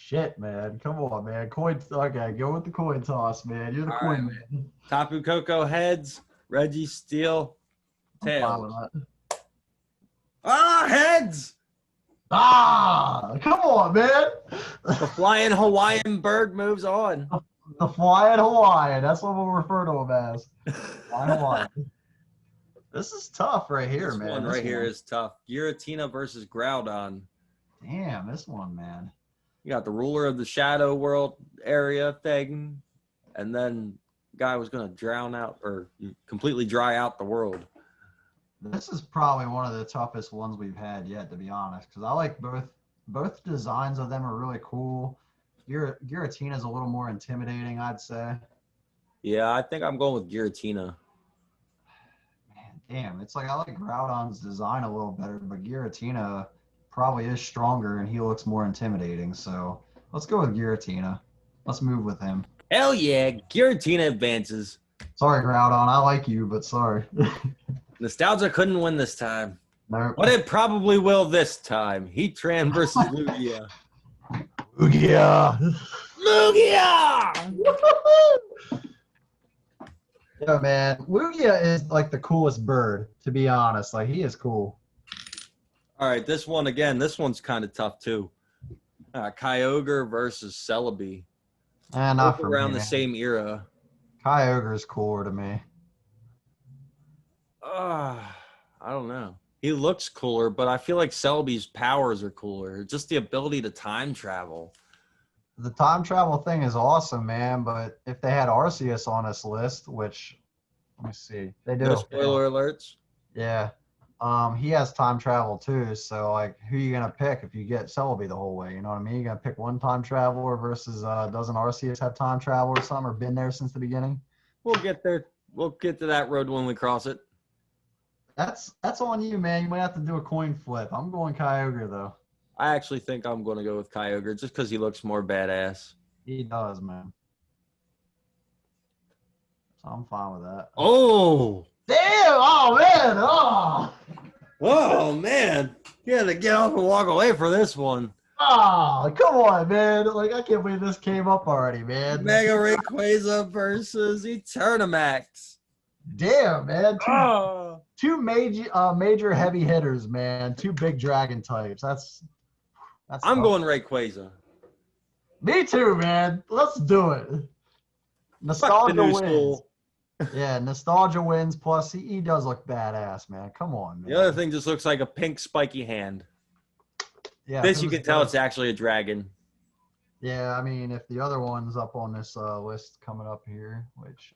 [SPEAKER 1] shit, man. Come on, man. Coin. Okay, go with the coin toss, man. You're the
[SPEAKER 2] All
[SPEAKER 1] coin
[SPEAKER 2] right.
[SPEAKER 1] man.
[SPEAKER 2] Tapu Koko heads, Reggie Steele
[SPEAKER 1] I'm fine with
[SPEAKER 2] tails.
[SPEAKER 1] that.
[SPEAKER 2] Heads!
[SPEAKER 1] Ah, come on, man.
[SPEAKER 2] The flying Hawaiian bird moves on.
[SPEAKER 1] The flying Hawaiian. That's what we'll refer to him as. Flying Hawaiian. This is tough right here,
[SPEAKER 2] This
[SPEAKER 1] man.
[SPEAKER 2] one right here is tough. Giratina versus Groudon.
[SPEAKER 1] Damn, this one, man.
[SPEAKER 2] You got the ruler of the Shadow World area thing, and then guy was going to drown out or completely dry out the world.
[SPEAKER 1] This is probably one of the toughest ones we've had yet, to be honest, because I like both designs of them are really cool. Giratina's a little more intimidating, I'd say.
[SPEAKER 2] Yeah, I think I'm going with Giratina.
[SPEAKER 1] Man, damn, it's like I like Groudon's design a little better, but Giratina probably is stronger and he looks more intimidating. So let's go with Giratina. Let's move with him.
[SPEAKER 2] Hell yeah, Giratina advances.
[SPEAKER 1] Sorry, Groudon, I like you, but sorry.
[SPEAKER 2] Nostalgia couldn't win this time.
[SPEAKER 1] Nope.
[SPEAKER 2] But it probably will this time. Heatran versus Lugia.
[SPEAKER 1] Lugia!
[SPEAKER 2] Lugia!
[SPEAKER 1] Yeah, man. Lugia is like the coolest bird, to be honest. Like, he is cool.
[SPEAKER 2] All right, this one again. This one's kind of tough too. Kyogre versus Celebi.
[SPEAKER 1] Not for
[SPEAKER 2] around
[SPEAKER 1] me,
[SPEAKER 2] the same era.
[SPEAKER 1] Kyogre is cooler to me.
[SPEAKER 2] I don't know. He looks cooler, but I feel like Celebi's powers are cooler. Just the ability to time travel.
[SPEAKER 1] The time travel thing is awesome, man. But if they had Arceus on this list, which let me see, they do.
[SPEAKER 2] No spoiler alerts.
[SPEAKER 1] Yeah. He has time travel too. So like, who are you gonna pick if you get Celebi the whole way? You know what I mean? You gonna pick one time traveler versus doesn't Arceus have time travel or something, or been there since the beginning?
[SPEAKER 2] We'll get there. We'll get to that road when we cross it.
[SPEAKER 1] That's on you, man. You might have to do a coin flip. I'm going Kyogre though.
[SPEAKER 2] I actually think I'm going to go with Kyogre just because he looks more badass.
[SPEAKER 1] He does, man. So I'm fine with that.
[SPEAKER 2] Oh!
[SPEAKER 1] Damn! Oh, man! Oh!
[SPEAKER 2] Oh, man. You had to get up and walk away for this one.
[SPEAKER 1] Oh, come on, man. Like, I can't believe this came up already, man.
[SPEAKER 2] Mega Rayquaza versus Eternamax.
[SPEAKER 1] Damn, man. Two major heavy hitters, man. Two big dragon types. That's
[SPEAKER 2] I'm going Rayquaza.
[SPEAKER 1] Me too, man. Let's do it. Nostalgia wins. Yeah, nostalgia wins. Plus, he does look badass, man. Come on, man.
[SPEAKER 2] The other thing just looks like a pink spiky hand.
[SPEAKER 1] Yeah,
[SPEAKER 2] this you can tell it's actually a dragon.
[SPEAKER 1] Yeah, I mean, if the other one's up on this list coming up here, which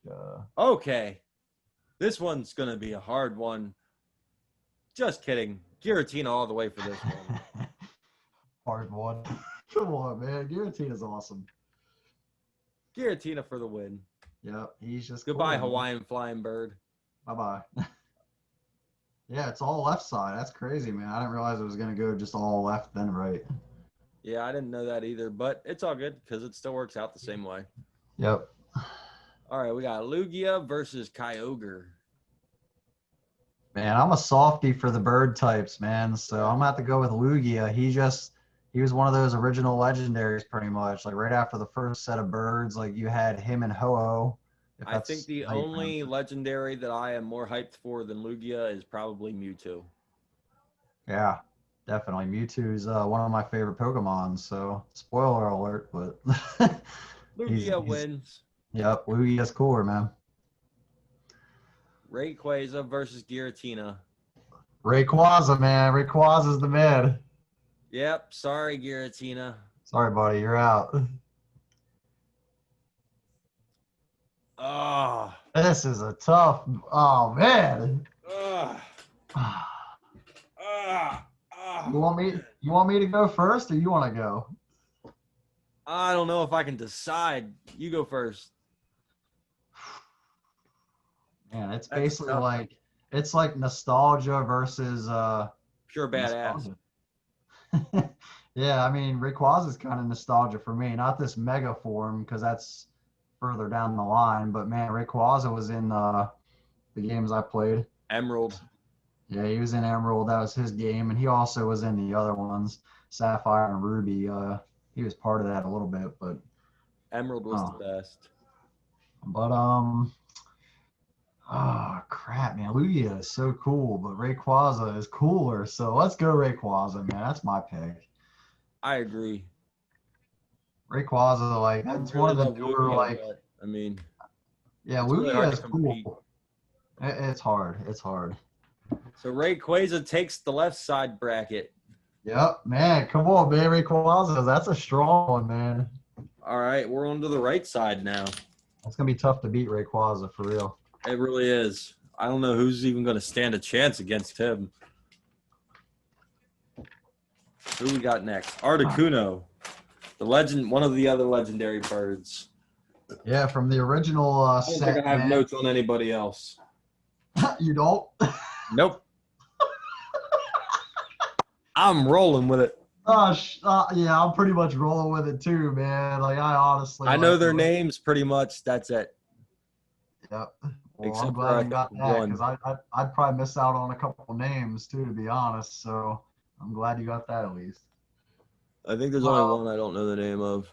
[SPEAKER 2] okay, this one's gonna be a hard one. Just kidding. Giratina all the way for this one.
[SPEAKER 1] Hard one. Come on, man. Giratina's awesome.
[SPEAKER 2] Giratina for the win.
[SPEAKER 1] Yep, he's just
[SPEAKER 2] goodbye,
[SPEAKER 1] cool,
[SPEAKER 2] Hawaiian flying bird.
[SPEAKER 1] Bye-bye. Yeah, it's all left side. That's crazy, man. I didn't realize it was going to go just all left then right.
[SPEAKER 2] Yeah, I didn't know that either, but it's all good because it still works out the same way.
[SPEAKER 1] Yep.
[SPEAKER 2] All right, we got Lugia versus Kyogre.
[SPEAKER 1] Man, I'm a softie for the bird types, man. So I'm going to have to go with Lugia. He was one of those original legendaries pretty much. Like right after the first set of birds, like you had him and Ho-Oh.
[SPEAKER 2] I think the only legendary that I am more hyped for than Lugia is probably Mewtwo.
[SPEAKER 1] Yeah, definitely. Mewtwo's one of my favorite Pokemon, so spoiler alert, but
[SPEAKER 2] Lugia wins.
[SPEAKER 1] Yep, Lugia's cooler, man.
[SPEAKER 2] Rayquaza versus Giratina.
[SPEAKER 1] Rayquaza, man. Rayquaza's the man.
[SPEAKER 2] Yep, sorry, Giratina.
[SPEAKER 1] Sorry, buddy, you're out.
[SPEAKER 2] Oh.
[SPEAKER 1] This is a tough. Oh man. You want me to go first, or you want to go?
[SPEAKER 2] I don't know if I can decide. You go first.
[SPEAKER 1] Man, it's basically like nostalgia versus
[SPEAKER 2] pure badass.
[SPEAKER 1] Yeah, I mean Rayquaza is kind of nostalgia for me. Not this mega form because that's further down the line, but man, Rayquaza was in the games I played.
[SPEAKER 2] Emerald.
[SPEAKER 1] Yeah, he was in Emerald. That was his game, and he also was in the other ones, Sapphire and Ruby. he was part of that a little bit, but
[SPEAKER 2] Emerald was the best.
[SPEAKER 1] But oh crap, man, Lugia is so cool, but Rayquaza is cooler. So let's go Rayquaza, man. That's my pick.
[SPEAKER 2] I agree.
[SPEAKER 1] Rayquaza, like
[SPEAKER 2] I
[SPEAKER 1] that's one
[SPEAKER 2] really
[SPEAKER 1] of the
[SPEAKER 2] love
[SPEAKER 1] newer,
[SPEAKER 2] Lugia,
[SPEAKER 1] like
[SPEAKER 2] but I mean,
[SPEAKER 1] yeah,
[SPEAKER 2] it's really hard
[SPEAKER 1] Lugia
[SPEAKER 2] to
[SPEAKER 1] is
[SPEAKER 2] compete.
[SPEAKER 1] cool. It's hard. It's hard.
[SPEAKER 2] So Rayquaza takes the left side bracket.
[SPEAKER 1] Yep, man. Come on, man. Rayquaza, that's a strong one, man.
[SPEAKER 2] All right, we're on to the right side now.
[SPEAKER 1] It's gonna be tough to beat Rayquaza for real.
[SPEAKER 2] It really is. I don't know who's even going to stand a chance against him. Who we got next? Articuno, the legend, one of the other legendary birds.
[SPEAKER 1] Yeah, from the original
[SPEAKER 2] I don't
[SPEAKER 1] set,
[SPEAKER 2] think I have
[SPEAKER 1] man.
[SPEAKER 2] notes on anybody else.
[SPEAKER 1] You don't?
[SPEAKER 2] Nope. I'm rolling with it.
[SPEAKER 1] Yeah, I'm pretty much rolling with it too, man. Like I honestly,
[SPEAKER 2] I know
[SPEAKER 1] like,
[SPEAKER 2] their names pretty much. That's it.
[SPEAKER 1] Yep. Well,
[SPEAKER 2] Except
[SPEAKER 1] I'm
[SPEAKER 2] for
[SPEAKER 1] glad
[SPEAKER 2] I
[SPEAKER 1] you got
[SPEAKER 2] think
[SPEAKER 1] that
[SPEAKER 2] one.
[SPEAKER 1] because I'd probably miss out on a couple names too, to be honest. So I'm glad you got that at least.
[SPEAKER 2] I think there's only one I don't know the name of.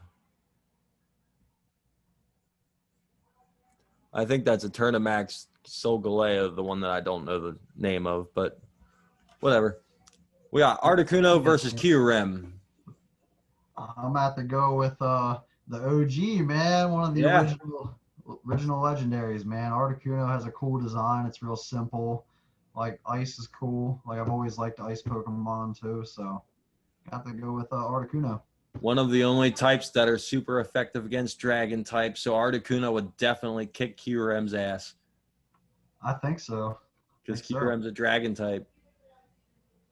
[SPEAKER 2] I think that's a Turnamax Solgaleo, the one that I don't know the name of, but whatever. We got Articuno versus Kyurem.
[SPEAKER 1] I'm gonna have to go with the OG, man. One of the original legendaries, man. Articuno has a cool design. It's real simple. Like ice is cool. Like I've always liked ice Pokemon too, so got to go with Articuno.
[SPEAKER 2] One of the only types that are super effective against dragon types, so Articuno would definitely kick Kyurem's ass.
[SPEAKER 1] I think so.
[SPEAKER 2] Because Kyurem's a dragon type.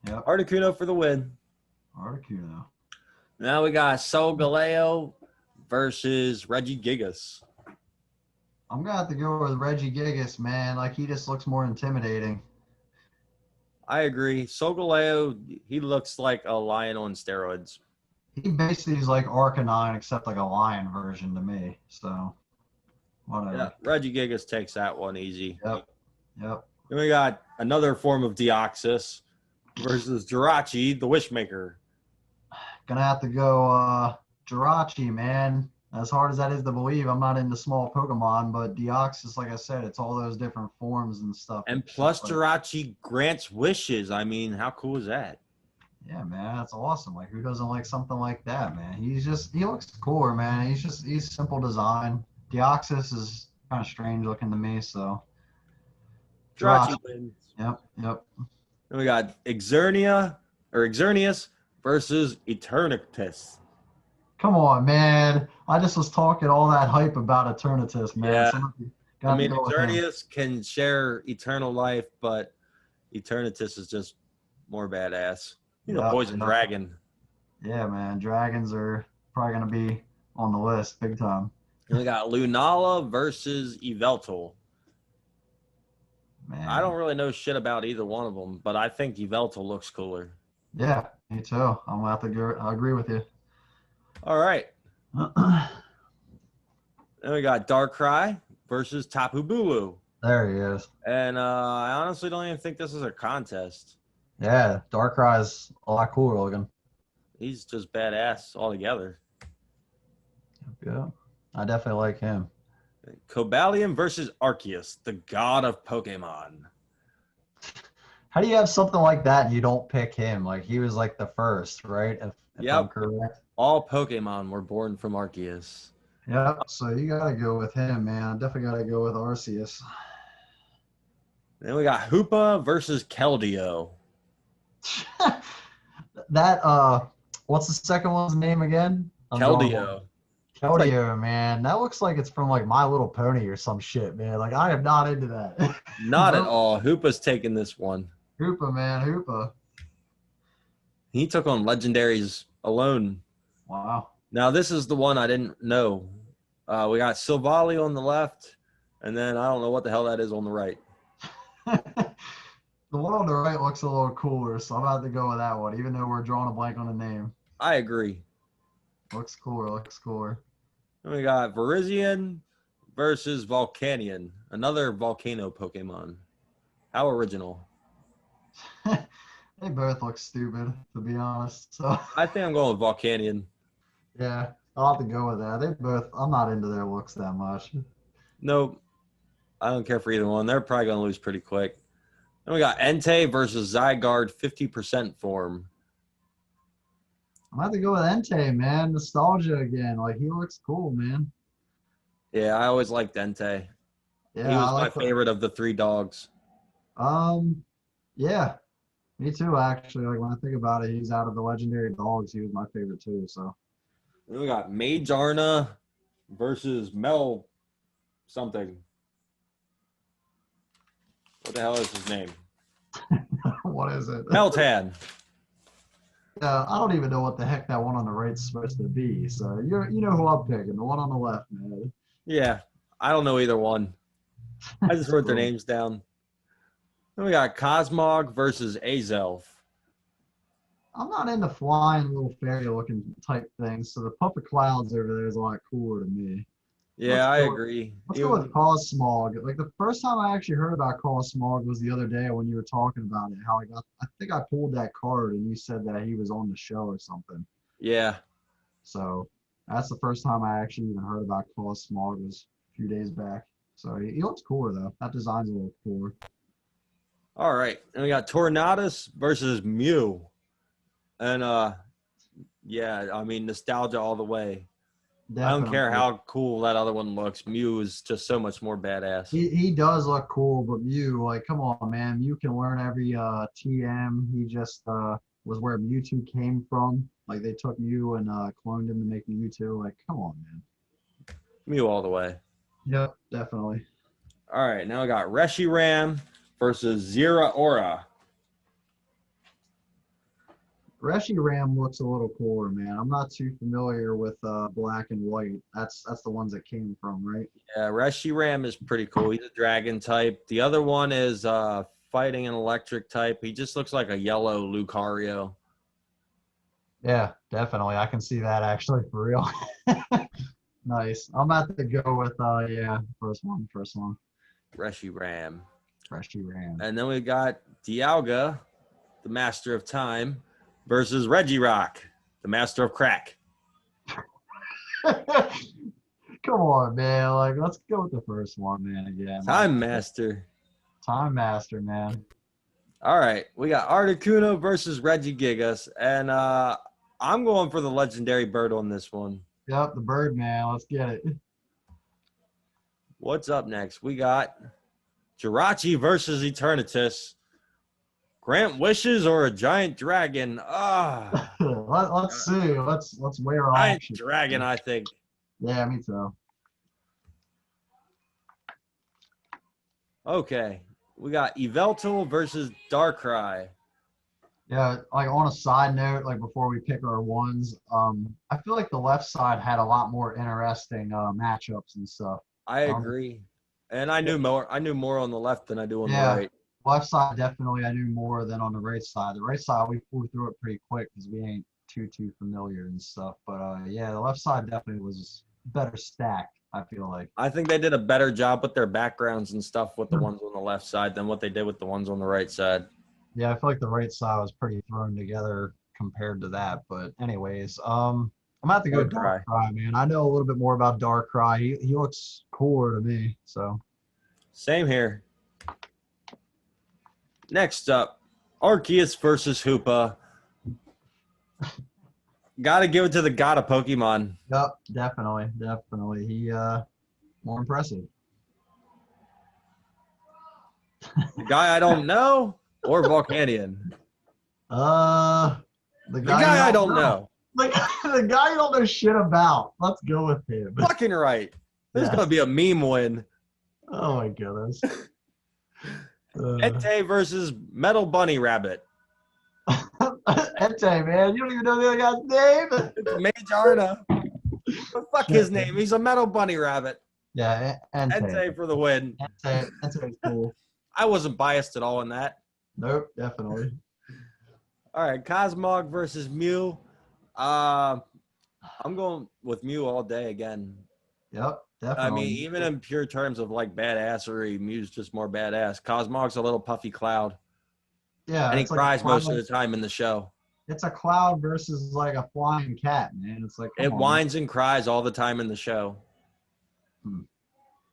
[SPEAKER 1] Yep.
[SPEAKER 2] Articuno for the win.
[SPEAKER 1] Articuno.
[SPEAKER 2] Now we got Solgaleo versus Regigigas.
[SPEAKER 1] I'm gonna have to go with Regigigas, man. Like he just looks more intimidating.
[SPEAKER 2] I agree. Solgaleo, he looks like a lion on steroids.
[SPEAKER 1] He basically is like Arcanine, except like a lion version to me. So, whatever.
[SPEAKER 2] Yeah, Regigigas takes that one easy.
[SPEAKER 1] Yep.
[SPEAKER 2] Then we got another form of Deoxys versus Jirachi, the Wishmaker.
[SPEAKER 1] Gonna have to go Jirachi, man. As hard as that is to believe, I'm not into small Pokemon, but Deoxys, like I said, it's all those different forms and stuff.
[SPEAKER 2] And plus, Jirachi grants wishes. I mean, how cool is that?
[SPEAKER 1] Yeah, man, that's awesome. Like, who doesn't like something like that, man? He looks cooler, man. He's simple design. Deoxys is kind of strange looking to me, so.
[SPEAKER 2] Jirachi wins.
[SPEAKER 1] Yep.
[SPEAKER 2] Then we got Xerneas versus Eternatus.
[SPEAKER 1] Come on, man. I just was talking all that hype about Eternatus, man.
[SPEAKER 2] Yeah. Xerneas can share eternal life, but Eternatus is just more badass. He's a poison dragon.
[SPEAKER 1] Yeah, man. Dragons are probably going to be on the list big time.
[SPEAKER 2] And we got Lunala versus Yveltal. Man. I don't really know shit about either one of them, but I think Yveltal looks cooler.
[SPEAKER 1] Yeah, me too. I'm going to have to agree with you.
[SPEAKER 2] All right. Then we got Darkrai versus Tapu Bulu.
[SPEAKER 1] There he is.
[SPEAKER 2] And I honestly don't even think this is a contest.
[SPEAKER 1] Yeah, Darkrai is a lot cooler looking.
[SPEAKER 2] He's just badass altogether.
[SPEAKER 1] Yeah, I definitely like him.
[SPEAKER 2] Cobalion versus Arceus, the god of Pokemon.
[SPEAKER 1] How do you have something like that and you don't pick him? Like, he was like the first, right? If I'm correct.
[SPEAKER 2] All Pokemon were born from Arceus.
[SPEAKER 1] Yep, so you got to go with him, man. Definitely got to go with Arceus.
[SPEAKER 2] Then we got Hoopa versus Keldeo.
[SPEAKER 1] That, what's the second one's name again?
[SPEAKER 2] Keldeo.
[SPEAKER 1] Keldeo, man. That looks like it's from like My Little Pony or some shit, man. Like, I am not into that.
[SPEAKER 2] Not at all. Hoopa's taking this one.
[SPEAKER 1] Hoopa, man. Hoopa.
[SPEAKER 2] He took on legendaries alone.
[SPEAKER 1] Wow.
[SPEAKER 2] Now, this is the one I didn't know. We got Silvally on the left, and then I don't know what the hell that is on the right.
[SPEAKER 1] The one on the right looks a little cooler, so I'm about to go with that one, even though we're drawing a blank on the name.
[SPEAKER 2] I agree.
[SPEAKER 1] Looks cooler.
[SPEAKER 2] And we got Virizion versus Volcanion, another volcano Pokemon. How original.
[SPEAKER 1] They both look stupid, to be honest. So
[SPEAKER 2] I think I'm going with Volcanion.
[SPEAKER 1] Yeah, I'll have to go with that. They both. I'm not into their looks that much.
[SPEAKER 2] Nope, I don't care for either one. They're probably going to lose pretty quick. Then we got Entei versus Zygarde 50% form.
[SPEAKER 1] I'm gonna have to go with Entei, man. Nostalgia again. Like he looks cool, man.
[SPEAKER 2] Yeah, I always liked Entei. He
[SPEAKER 1] Yeah, I
[SPEAKER 2] was my
[SPEAKER 1] like the.
[SPEAKER 2] favorite of the three dogs.
[SPEAKER 1] Um, yeah, me too. Actually, like when I think about it, he's out of the legendary dogs. He was my favorite too. So
[SPEAKER 2] Then we got Magearna versus Mel something. What the hell is his name?
[SPEAKER 1] what is it?
[SPEAKER 2] Meltan.
[SPEAKER 1] I don't even know what the heck that one on the right's supposed to be. So you know who I'm picking, the one on the left, man.
[SPEAKER 2] Yeah, I don't know either one. I just wrote their names down. Then we got Cosmog versus Azelf.
[SPEAKER 1] I'm not into flying little fairy looking type things, so the puff of clouds over there is a lot cooler to me. Let's
[SPEAKER 2] Yeah, I
[SPEAKER 1] go.
[SPEAKER 2] agree.
[SPEAKER 1] Let's go with Cosmog. Like the first time I actually heard about Cosmog was the other day when you were talking about it. How I think I pulled that card and you said that he was on the show or something.
[SPEAKER 2] Yeah.
[SPEAKER 1] So that's the first time I actually even heard about Cosmog was a few days back. So he looks cooler though. That design's a little cooler.
[SPEAKER 2] All right. And we got Tornadus versus Mew. And yeah, I mean nostalgia all the way. I don't care
[SPEAKER 1] Definitely.
[SPEAKER 2] how cool that other one looks. Mew is just so much more badass.
[SPEAKER 1] He does look cool, but Mew, like, come on, man. Mew can learn every TM. He just was where Mewtwo came from. Like they took Mew and cloned him to make Mewtwo. Like, come on, man.
[SPEAKER 2] Mew all the way.
[SPEAKER 1] Yep, definitely.
[SPEAKER 2] All right, now we got Reshiram versus Zera Aura.
[SPEAKER 1] Reshiram looks a little cooler, man. I'm not too familiar with black and white. That's the ones that came from, right?
[SPEAKER 2] Yeah, Reshiram is pretty cool. He's a dragon type. The other one is fighting an electric type. He just looks like a yellow Lucario.
[SPEAKER 1] Yeah, definitely. I can see that actually for real. Nice. I'm about to go with yeah, first one.
[SPEAKER 2] Reshiram.
[SPEAKER 1] Reshiram.
[SPEAKER 2] And then we got Dialga, the Master of Time, versus Regirock, the Master of Crack.
[SPEAKER 1] Come on, man. Like, let's go with the first one, man. Again, like,
[SPEAKER 2] Time Master.
[SPEAKER 1] Time Master, man.
[SPEAKER 2] All right, we got Articuno versus Regigigas, and I'm going for the legendary bird on this one.
[SPEAKER 1] Yep, the bird, man. Let's get it.
[SPEAKER 2] What's up next? We got Jirachi versus Eternatus. Grant wishes or a giant dragon?
[SPEAKER 1] Let's see. Let's weigh our
[SPEAKER 2] Giant
[SPEAKER 1] options.
[SPEAKER 2] dragon, I think.
[SPEAKER 1] Yeah, me too.
[SPEAKER 2] Okay, we got Yveltal versus Darkrai.
[SPEAKER 1] Yeah, like on a side note, like before we pick our ones, I feel like the left side had a lot more interesting matchups and stuff.
[SPEAKER 2] I agree, and I knew more. I knew more on the left than I do on the
[SPEAKER 1] Yeah,
[SPEAKER 2] right.
[SPEAKER 1] left side definitely I knew more than on the right side. The right side we flew through it pretty quick because we ain't too familiar and stuff. But yeah, the left side definitely was better stacked. I feel like.
[SPEAKER 2] I think they did a better job with their backgrounds and stuff with the ones on the left side than what they did with the ones on the right side.
[SPEAKER 1] Yeah, I feel like the right side was pretty thrown together compared to that. But anyways, I'm gonna have to go Darkrai, man. I know a little bit more about Darkrai. He looks cooler to me. So
[SPEAKER 2] Same here. Next up, Arceus versus Hoopa. Gotta give it to the god of Pokemon.
[SPEAKER 1] yep, definitely. He more impressive.
[SPEAKER 2] The guy I don't know or Volcanion?
[SPEAKER 1] The
[SPEAKER 2] guy I don't know.
[SPEAKER 1] Like the guy you don't know shit about. Let's go with him.
[SPEAKER 2] Fucking right. This is
[SPEAKER 1] Yes.
[SPEAKER 2] gonna be a meme win.
[SPEAKER 1] Oh my goodness.
[SPEAKER 2] Entei versus Metal Bunny Rabbit.
[SPEAKER 1] Entei, man, you don't even know the other guy's name.
[SPEAKER 2] It's Magearna. But fuck his name. He's a Metal Bunny Rabbit.
[SPEAKER 1] Yeah,
[SPEAKER 2] Entei for the win.
[SPEAKER 1] Entei's cool.
[SPEAKER 2] I wasn't biased at all in that.
[SPEAKER 1] Nope, definitely.
[SPEAKER 2] All right, Cosmog versus Mew. I'm going with Mew all day again.
[SPEAKER 1] Yep, definitely.
[SPEAKER 2] I mean, even in pure terms of like badassery, Mew's just more badass. Cosmog's a little puffy cloud.
[SPEAKER 1] Yeah,
[SPEAKER 2] And he
[SPEAKER 1] it's like
[SPEAKER 2] cries most of the time in the show.
[SPEAKER 1] It's a cloud versus like a flying cat, man. It's like, come
[SPEAKER 2] It
[SPEAKER 1] on.
[SPEAKER 2] whines and cries all the time in the show.
[SPEAKER 1] Hmm.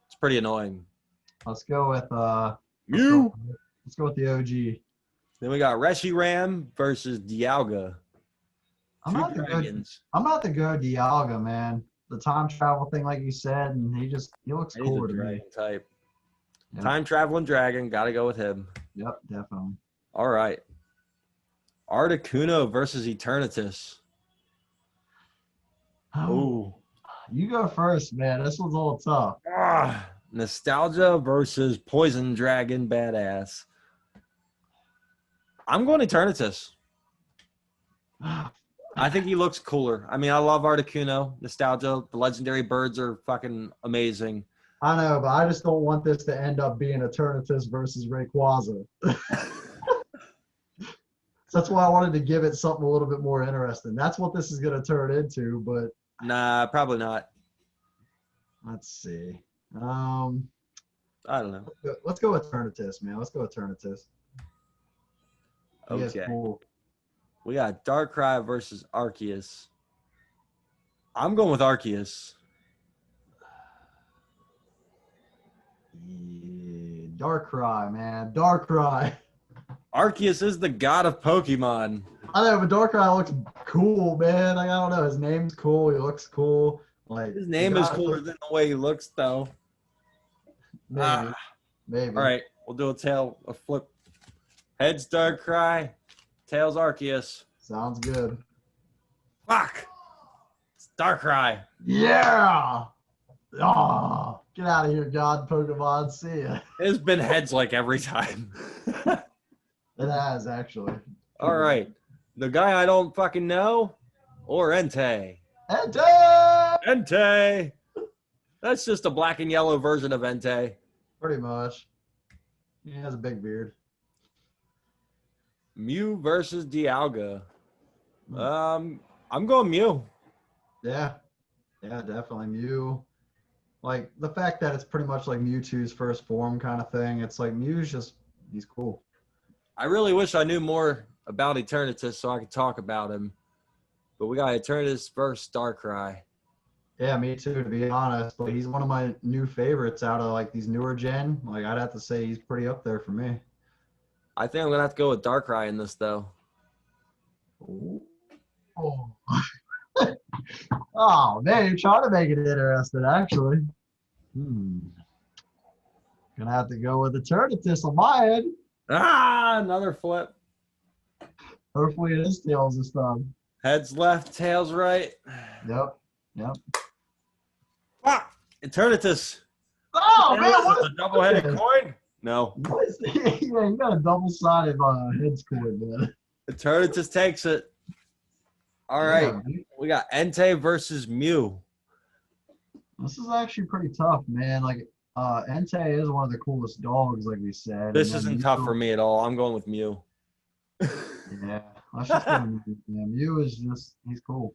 [SPEAKER 2] It's pretty annoying.
[SPEAKER 1] Let's go with
[SPEAKER 2] Mew.
[SPEAKER 1] let's go with the OG.
[SPEAKER 2] Then we got Reshiram versus Dialga.
[SPEAKER 1] I'm
[SPEAKER 2] Two
[SPEAKER 1] not
[SPEAKER 2] dragons.
[SPEAKER 1] the go Dialga, man. The time travel thing, like you said, and he looks
[SPEAKER 2] He's
[SPEAKER 1] cooler
[SPEAKER 2] a
[SPEAKER 1] to me.
[SPEAKER 2] dragon type.
[SPEAKER 1] Yep.
[SPEAKER 2] Time traveling dragon. Got to go with him.
[SPEAKER 1] Yep, definitely.
[SPEAKER 2] All right. Articuno versus Eternatus.
[SPEAKER 1] Oh, you go first, man. This one's a little tough.
[SPEAKER 2] Nostalgia versus Poison Dragon Badass. I'm going Eternatus. I think he looks cooler. I mean, I love Articuno. Nostalgia. The legendary birds are fucking amazing.
[SPEAKER 1] I know, but I just don't want this to end up being Eternatus versus Rayquaza. So that's why I wanted to give it something a little bit more interesting. That's what this is going to turn into, but
[SPEAKER 2] Nah, probably not.
[SPEAKER 1] let's see.
[SPEAKER 2] I don't know.
[SPEAKER 1] Let's go with Eternatus, man. Let's go with Eternatus.
[SPEAKER 2] Okay.
[SPEAKER 1] Cool.
[SPEAKER 2] We got Darkrai versus Arceus. I'm going with Arceus.
[SPEAKER 1] Yeah, Darkrai, man. Darkrai.
[SPEAKER 2] Arceus is the god of Pokemon.
[SPEAKER 1] I know, but Darkrai looks cool, man. Like, I don't know. His name's cool. He looks cool. Like
[SPEAKER 2] His name is cooler than the way he looks, though.
[SPEAKER 1] Maybe. Maybe.
[SPEAKER 2] All right, we'll do a flip. Heads Darkrai, tails Arceus.
[SPEAKER 1] Sounds good.
[SPEAKER 2] Fuck! It's Darkrai.
[SPEAKER 1] Yeah! Oh, get out of here, God Pokemon. See ya.
[SPEAKER 2] It's been heads like every time.
[SPEAKER 1] It has, actually.
[SPEAKER 2] All right. The guy I don't fucking know, or Entei. Entei! That's just a black and yellow version of Entei.
[SPEAKER 1] Pretty much. He has a big beard.
[SPEAKER 2] Mew versus Dialga. I'm going Mew.
[SPEAKER 1] Yeah. Yeah, definitely. Mew. Like, the fact that it's pretty much like Mewtwo's first form kind of thing. It's like Mew's just, he's cool.
[SPEAKER 2] I really wish I knew more about Eternatus so I could talk about him. But we got Eternatus versus Darkrai.
[SPEAKER 1] Yeah, me too, to be honest. But he's one of my new favorites out of like these newer gen. Like, I'd have to say he's pretty up there for me.
[SPEAKER 2] I think I'm going to have to go with Darkrai in this, though.
[SPEAKER 1] Oh. Oh, man, you're trying to make it interesting, actually. Gonna have to go with Eternatus on my end.
[SPEAKER 2] Another flip.
[SPEAKER 1] Hopefully it is tails this time.
[SPEAKER 2] Heads left, tails right.
[SPEAKER 1] Yep.
[SPEAKER 2] Eternatus.
[SPEAKER 1] Oh, man, what is
[SPEAKER 2] a double-headed coin? No.
[SPEAKER 1] Yeah, you got a double-sided heads coin, man.
[SPEAKER 2] Eternatus takes it. All right.
[SPEAKER 1] Yeah,
[SPEAKER 2] We got Entei versus Mew.
[SPEAKER 1] this is actually pretty tough, man. Like, Entei is one of the coolest dogs, like we said.
[SPEAKER 2] This isn't tough for me at all. I'm going with Mew.
[SPEAKER 1] Yeah, let's just go with Mew. Yeah, Mew is just, he's cool.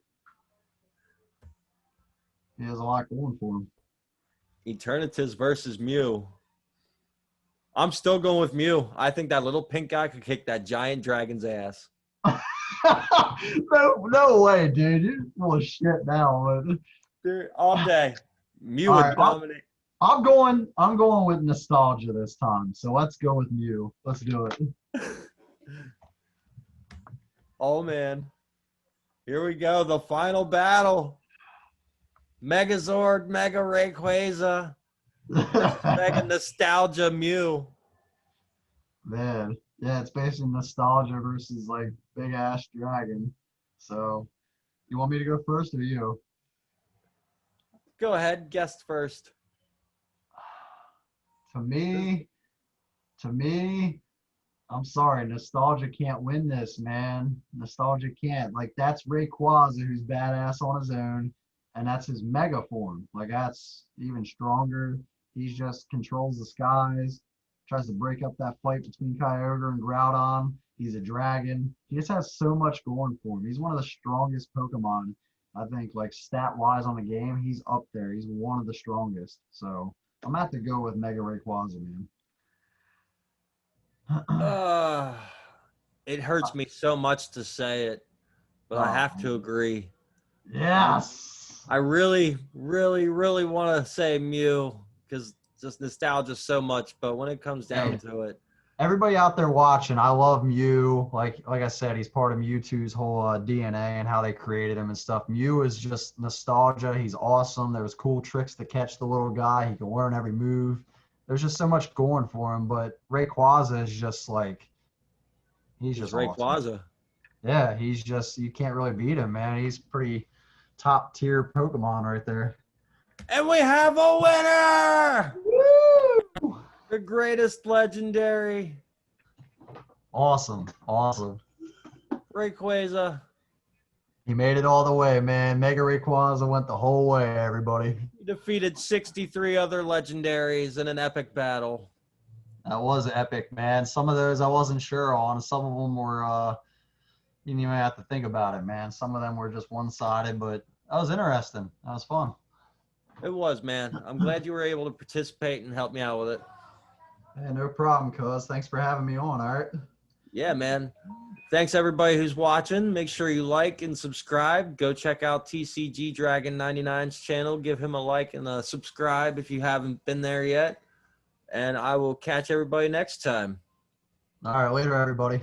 [SPEAKER 1] He has a lot going for him.
[SPEAKER 2] Eternatus versus Mew. I'm still going with Mew. I think that little pink guy could kick that giant dragon's ass.
[SPEAKER 1] No way, dude. You're full of shit now. But
[SPEAKER 2] Dude, all day. Mew
[SPEAKER 1] All
[SPEAKER 2] would
[SPEAKER 1] right,
[SPEAKER 2] dominate.
[SPEAKER 1] I'm going with nostalgia this time. So let's go with Mew. Let's do it.
[SPEAKER 2] Oh, man. Here we go. The final battle. Megazord, Mega Rayquaza, Mega Nostalgia Mew.
[SPEAKER 1] Man, yeah, it's basically nostalgia versus like big ass dragon. So, you want me to go first or you?
[SPEAKER 2] Go ahead, guest first.
[SPEAKER 1] To me, I'm sorry, nostalgia can't win this, man. Nostalgia can't. Like, that's Rayquaza, who's badass on his own, and that's his mega form. Like, that's even stronger. He just controls the skies, tries to break up that fight between Kyogre and Groudon. He's a dragon. He just has so much going for him. He's one of the strongest Pokemon, I think, like, stat-wise on the game. He's up there. He's one of the strongest. So, I'm going to have to go with Mega Rayquaza, man.
[SPEAKER 2] It hurts me so much to say it, but I have to agree.
[SPEAKER 1] Yes.
[SPEAKER 2] I really, really, really want to say Mew because just nostalgia so much. But when it comes down to it,
[SPEAKER 1] Everybody out there watching, I love Mew. Like I said, he's part of Mewtwo's whole DNA and how they created him and stuff. Mew is just nostalgia. He's awesome. There was cool tricks to catch the little guy. He can learn every move. There's just so much going for him. But Rayquaza is just like he's just awesome.
[SPEAKER 2] Rayquaza.
[SPEAKER 1] Yeah, he's just you can't really beat him, man. He's pretty top tier Pokemon right there.
[SPEAKER 2] And we have a winner!
[SPEAKER 1] Woo!
[SPEAKER 2] The greatest legendary.
[SPEAKER 1] Awesome.
[SPEAKER 2] Rayquaza.
[SPEAKER 1] He made it all the way, man. Mega Rayquaza went the whole way, everybody.
[SPEAKER 2] He defeated 63 other legendaries in an epic battle.
[SPEAKER 1] That was epic, man. Some of those I wasn't sure on. Some of them were, you didn't even have to think about it, man. Some of them were just one-sided, but that was interesting. That was fun.
[SPEAKER 2] It was, man. I'm glad you were able to participate and help me out with it.
[SPEAKER 1] Hey, no problem, cuz. Thanks for having me on, all right?
[SPEAKER 2] Yeah, man. Thanks, everybody who's watching. Make sure you like and subscribe. Go check out Tcgdragon99's channel. Give him a like and a subscribe if you haven't been there yet. And I will catch everybody next time.
[SPEAKER 1] All right, later, everybody.